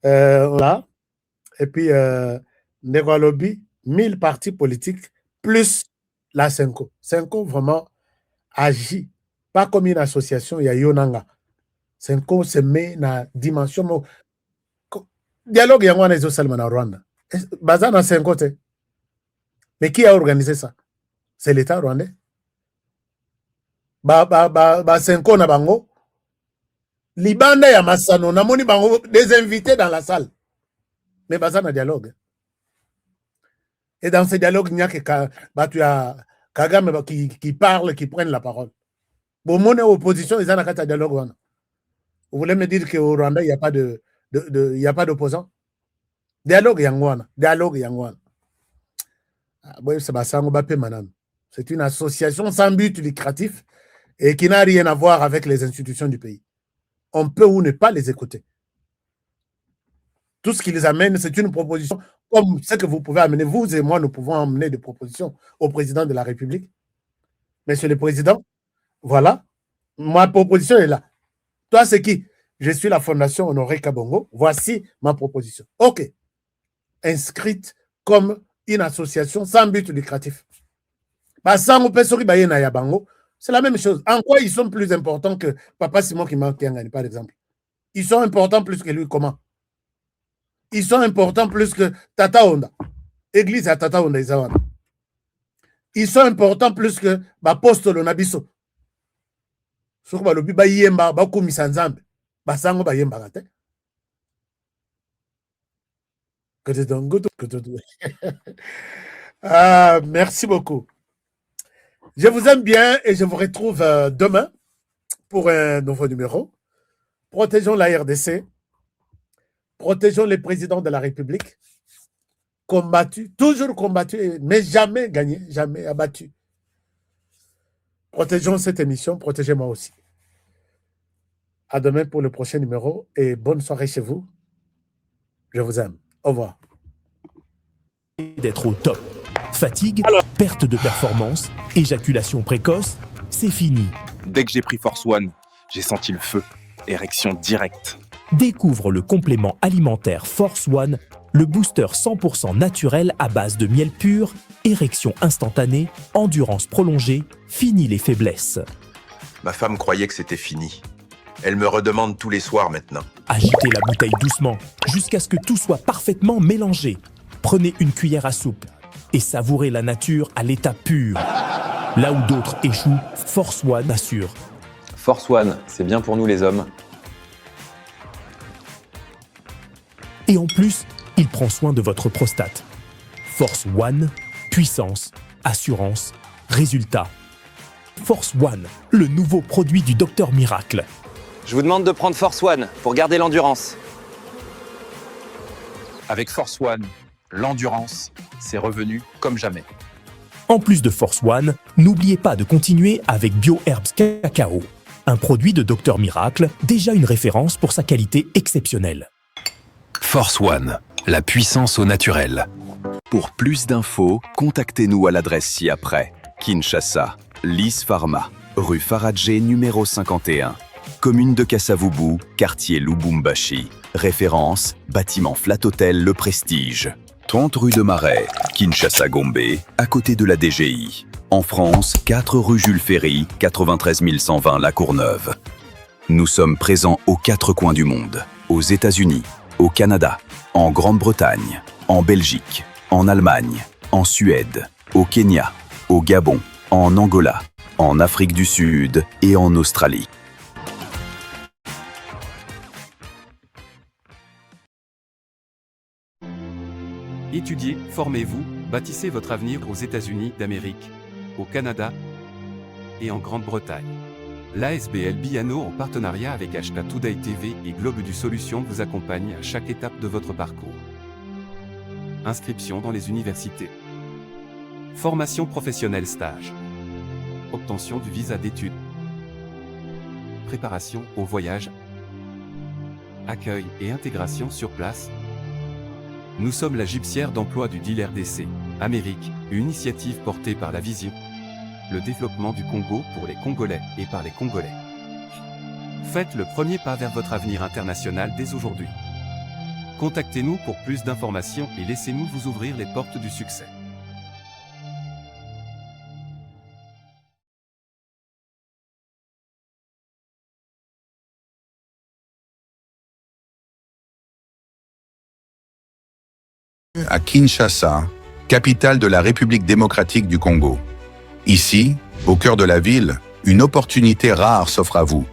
Là. Et puis, Negalobi, 1000 partis politiques, plus la Senko. Senko vraiment agit, pas comme une association, il y a Yonanga. Senko se met dans la dimension. Dialogue, il y a un réseau seulement en Rwanda. Bazar dans Senko, mais qui a organisé ça? C'est l'État rwandais. Senko na bango. Libanda ya Masano, namoni bango des invités dans la salle. Mais bazar na dialogue. Et dans ce dialogue, il n'y a que Kagame qui parle, qui prennent la parole. Bon, mon opposition, ils ont un dialogue. Vous voulez me dire qu'au Rwanda, il n'y a pas d'opposants? Dialogue Yangwana. Dialogue Yangwana. C'est une association sans but lucratif et qui n'a rien à voir avec les institutions du pays. On peut ou ne pas les écouter. Tout ce qui les amène, c'est une proposition comme ce que vous pouvez amener. Vous et moi, nous pouvons amener des propositions au président de la République. Monsieur le Président, voilà, ma proposition est là. Toi, c'est qui? Je suis la Fondation Honoré Kabongo. Voici ma proposition. OK. Inscrite comme une association sans but lucratif. C'est la même chose. En quoi ils sont plus importants que Papa Simon qui manque Tiangani, par exemple? Ils sont importants plus que lui, comment? Ils sont importants plus que Tata Honda. Église à Tata Honda, ils sont importants plus que l'apostole Nabiso. Ah, merci beaucoup. Je vous aime bien et je vous retrouve demain pour un nouveau numéro. Protégeons la RDC. Protégeons les présidents de la République. Combattus, toujours combattus, mais jamais gagnés, jamais abattus. Protégeons cette émission, protégez-moi aussi. À demain pour le prochain numéro et bonne soirée chez vous. Je vous aime. Au revoir. D'être au top. Fatigue, perte de performance, éjaculation précoce, c'est fini. Dès que j'ai pris Force One, j'ai senti le feu. Érection directe. Découvre le complément alimentaire Force One, le booster 100% naturel à base de miel pur, érection instantanée, endurance prolongée, fini les faiblesses. Ma femme croyait que c'était fini. Elle me redemande tous les soirs maintenant. Agitez la bouteille doucement, jusqu'à ce que tout soit parfaitement mélangé. Prenez une cuillère à soupe et savourez la nature à l'état pur. Là où d'autres échouent, Force One assure. Force One, c'est bien pour nous les hommes. Et en plus, il prend soin de votre prostate. Force One, puissance, assurance, résultat. Force One, le nouveau produit du Docteur Miracle. Je vous demande de prendre Force One pour garder l'endurance. Avec Force One, l'endurance, c'est revenu comme jamais. En plus de Force One, n'oubliez pas de continuer avec BioHerbs Cacao, un produit de Docteur Miracle, déjà une référence pour sa qualité exceptionnelle. Force One, la puissance au naturel. Pour plus d'infos, contactez-nous à l'adresse ci-après. Kinshasa, Lys Pharma, rue Faradjé numéro 51. Commune de Kasavubu, quartier Lubumbashi. Référence, bâtiment Flat Hotel Le Prestige. 30 rue de Marais, Kinshasa Gombe, à côté de la DGI. En France, 4 rue Jules Ferry, 93 120 La Courneuve. Nous sommes présents aux 4 coins du monde. Aux États-Unis, au Canada, en Grande-Bretagne, en Belgique, en Allemagne, en Suède, au Kenya, au Gabon, en Angola, en Afrique du Sud et en Australie. Étudiez, formez-vous, bâtissez votre avenir aux États-Unis d'Amérique, au Canada et en Grande-Bretagne. L'ASBL Biano en partenariat avec HK Today TV et Globe du Solution vous accompagne à chaque étape de votre parcours. Inscription dans les universités. Formation professionnelle stage. Obtention du visa d'études. Préparation au voyage. Accueil et intégration sur place. Nous sommes la gypsière d'emploi du deal RDC, Amérique, une initiative portée par la vision, le développement du Congo pour les Congolais et par les Congolais. Faites le premier pas vers votre avenir international dès aujourd'hui. Contactez-nous pour plus d'informations et laissez-nous vous ouvrir les portes du succès. À Kinshasa, capitale de la République démocratique du Congo. Ici, au cœur de la ville, une opportunité rare s'offre à vous.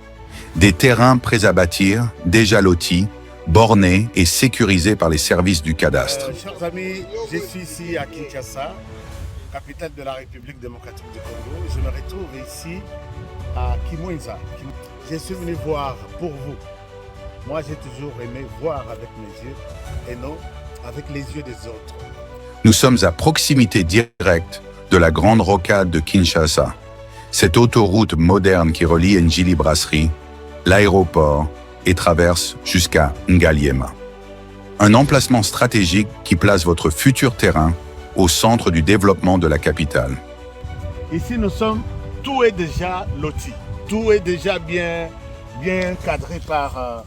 Des terrains prêts à bâtir, déjà lotis, bornés et sécurisés par les services du cadastre. Chers amis, je suis ici à Kinshasa, capitale de la République démocratique du Congo. Je me retrouve ici à Kimwenza. Je suis venu voir pour vous. Moi, j'ai toujours aimé voir avec mes yeux et non avec les yeux des autres. Nous sommes à proximité directe de la grande rocade de Kinshasa, cette autoroute moderne qui relie Njili Brasserie, l'aéroport et traverse jusqu'à Ngaliema. Un emplacement stratégique qui place votre futur terrain au centre du développement de la capitale. Ici, tout est déjà loti, tout est déjà bien cadré par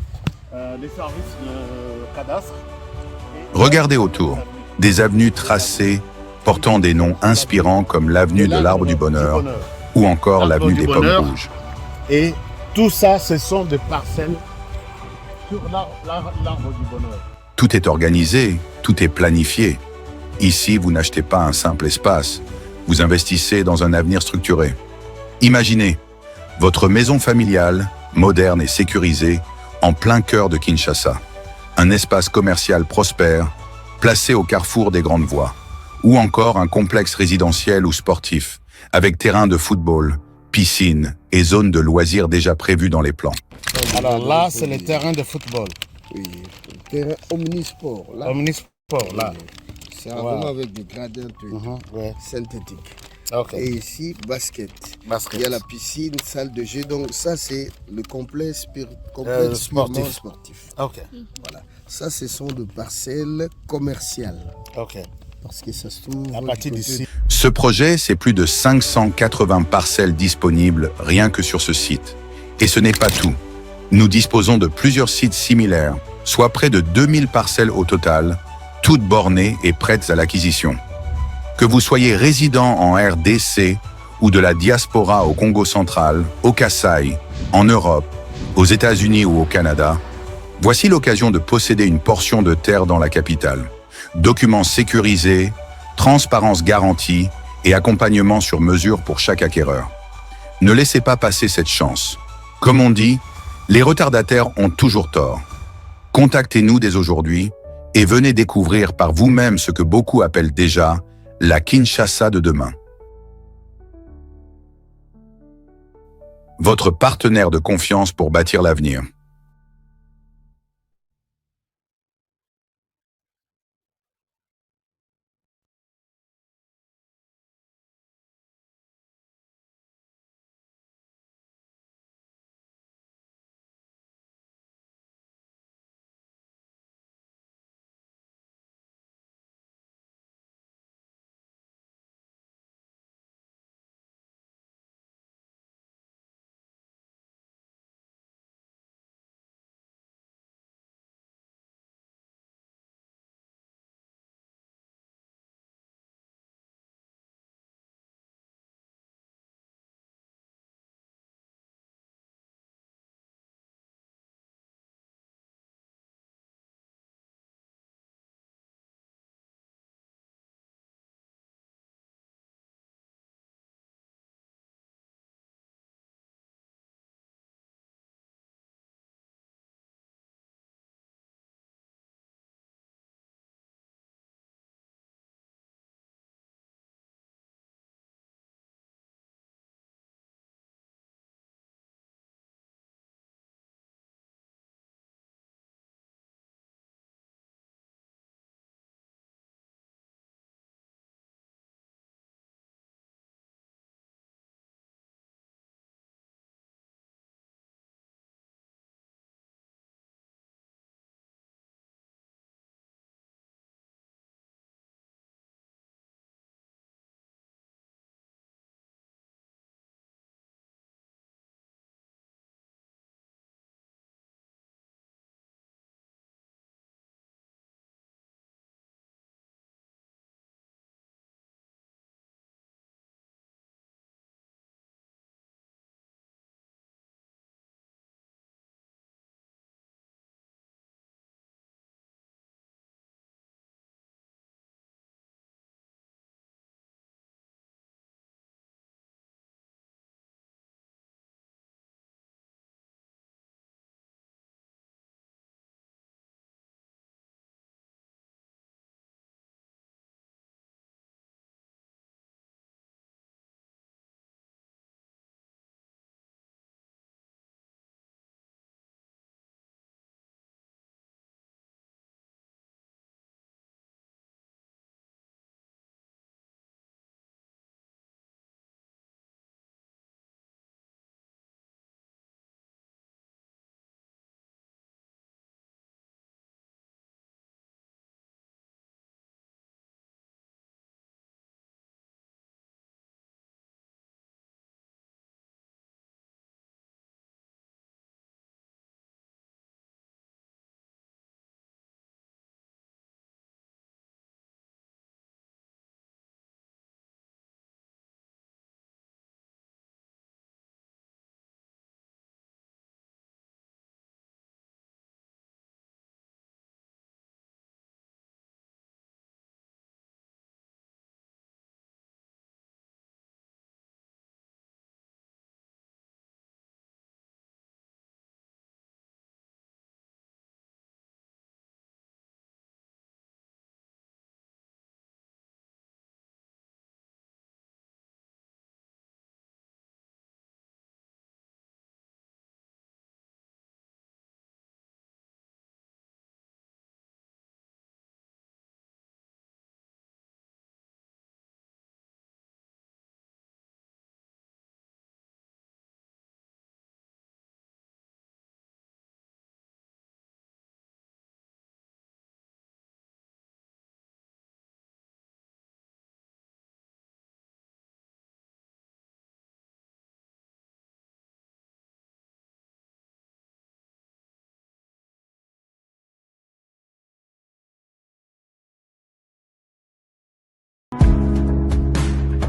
les services de cadastre. Regardez autour, des avenues tracées portant des noms inspirants comme l'avenue de l'Arbre du Bonheur ou encore l'avenue des Pommes Rouges. Et tout ça, ce sont des parcelles sur l'arbre du bonheur. Tout est organisé, tout est planifié. Ici, vous n'achetez pas un simple espace, vous investissez dans un avenir structuré. Imaginez, votre maison familiale, moderne et sécurisée, en plein cœur de Kinshasa. Un espace commercial prospère, placé au carrefour des grandes voies. Ou encore un complexe résidentiel ou sportif, avec terrain de football, piscine et zone de loisirs déjà prévus dans les plans. Alors là, c'est le terrain de football. Oui, le terrain omnisport. Là. Omnisport, là. C'est vraiment avec des gradins synthétiques. Okay. Et ici, basket. Il y a la piscine, salle de jeu. Donc ça, c'est le complexe sportif. Okay. Voilà. Ça, ce sont des parcelles commerciales. Okay. Parce que ça se trouve à partir d'ici. Ce projet, c'est plus de 580 parcelles disponibles rien que sur ce site. Et ce n'est pas tout. Nous disposons de plusieurs sites similaires, soit près de 2000 parcelles au total, toutes bornées et prêtes à l'acquisition. Que vous soyez résident en RDC ou de la diaspora au Congo central, au Kasaï, en Europe, aux États-Unis ou au Canada, voici l'occasion de posséder une portion de terre dans la capitale. Documents sécurisés, transparence garantie et accompagnement sur mesure pour chaque acquéreur. Ne laissez pas passer cette chance. Comme on dit, les retardataires ont toujours tort. Contactez-nous dès aujourd'hui et venez découvrir par vous-même ce que beaucoup appellent déjà la Kinshasa de demain. Votre partenaire de confiance pour bâtir l'avenir.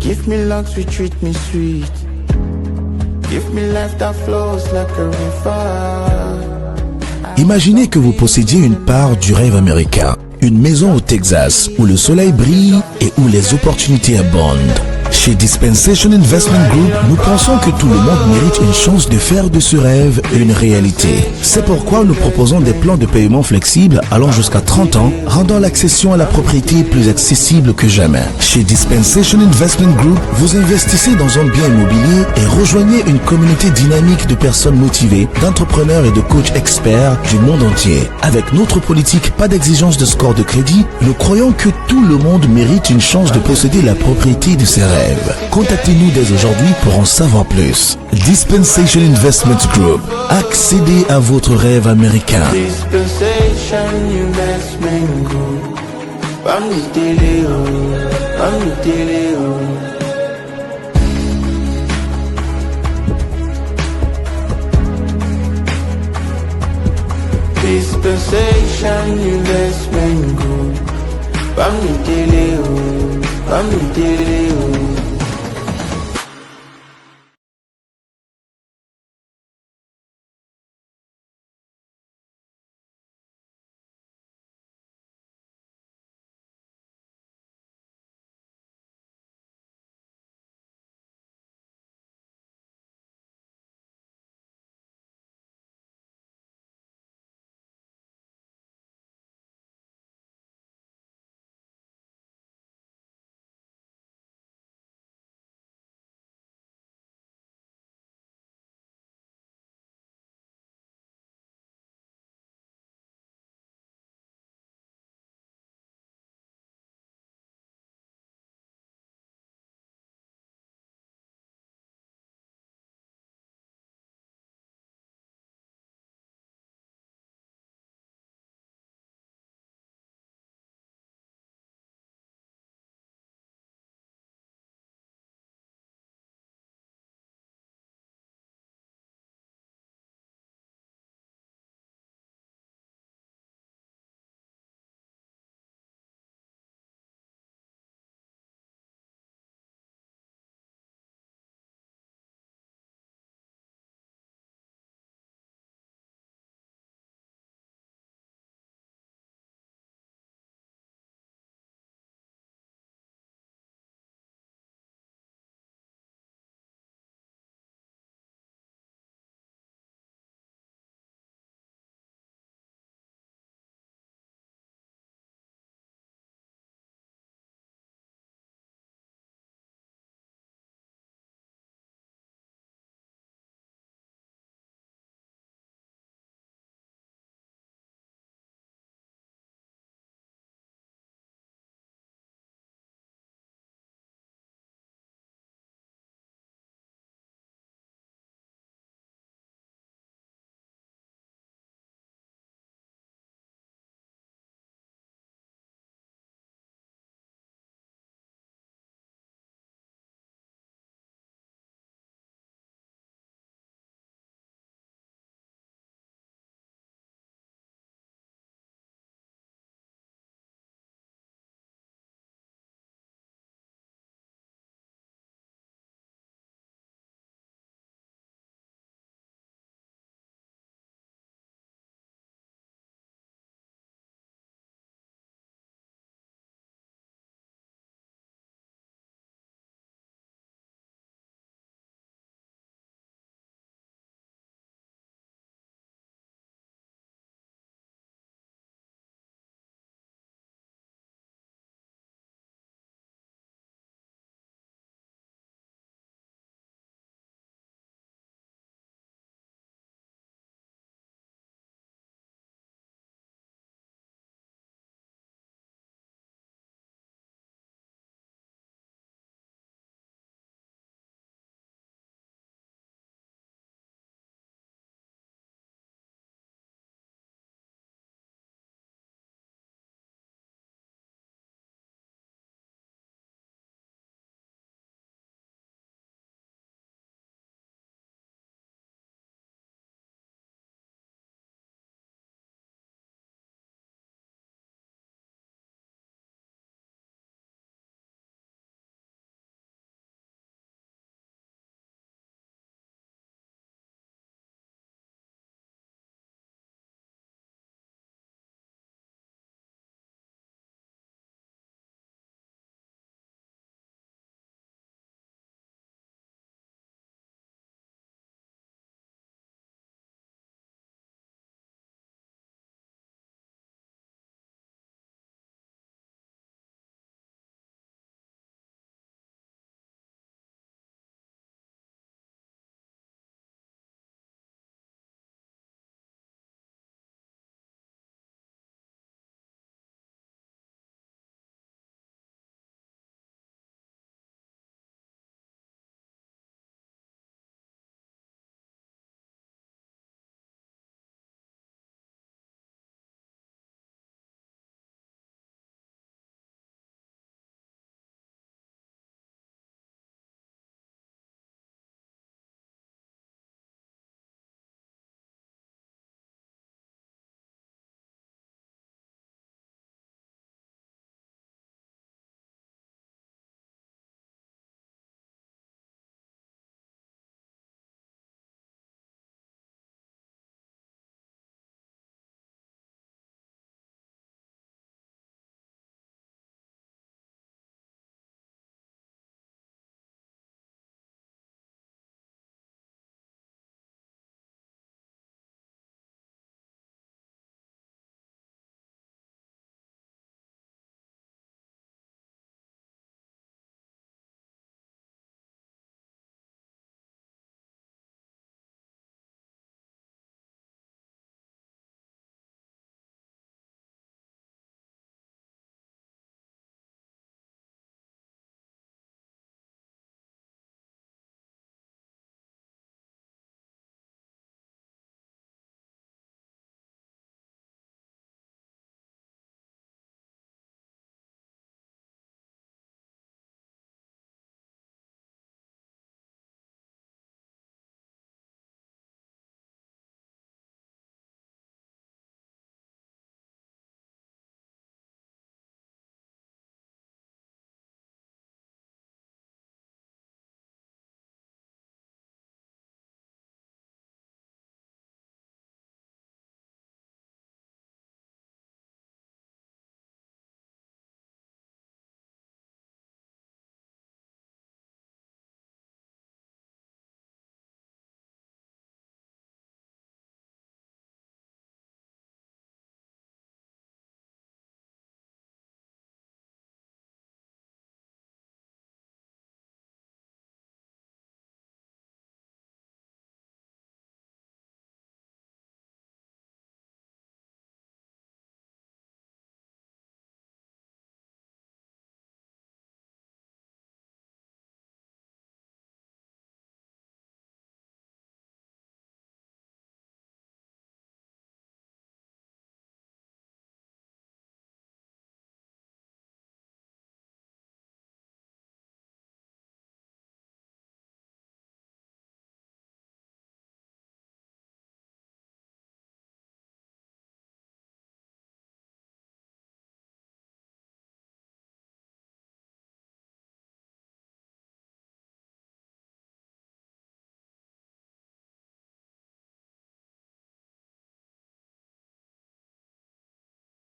Give me luck, sweet, treat me sweet. Give me life that flows like a river. Imaginez que vous possédiez une part du rêve américain. Une maison au Texas où le soleil brille et où les opportunités abondent. Chez Dispensation Investment Group, nous pensons que tout le monde mérite une chance de faire de ce rêve une réalité. C'est pourquoi nous proposons des plans de paiement flexibles allant jusqu'à 30 ans, rendant l'accession à la propriété plus accessible que jamais. Chez Dispensation Investment Group, vous investissez dans un bien immobilier et rejoignez une communauté dynamique de personnes motivées, d'entrepreneurs et de coachs experts du monde entier. Avec notre politique, pas d'exigence de score de crédit, nous croyons que tout le monde mérite une chance de posséder la propriété de ses rêves. Contactez-nous dès aujourd'hui pour en savoir plus. Dispensation Investment Group. Accédez à votre rêve américain. Dispensation Investment Group. Dispensation Investment Group.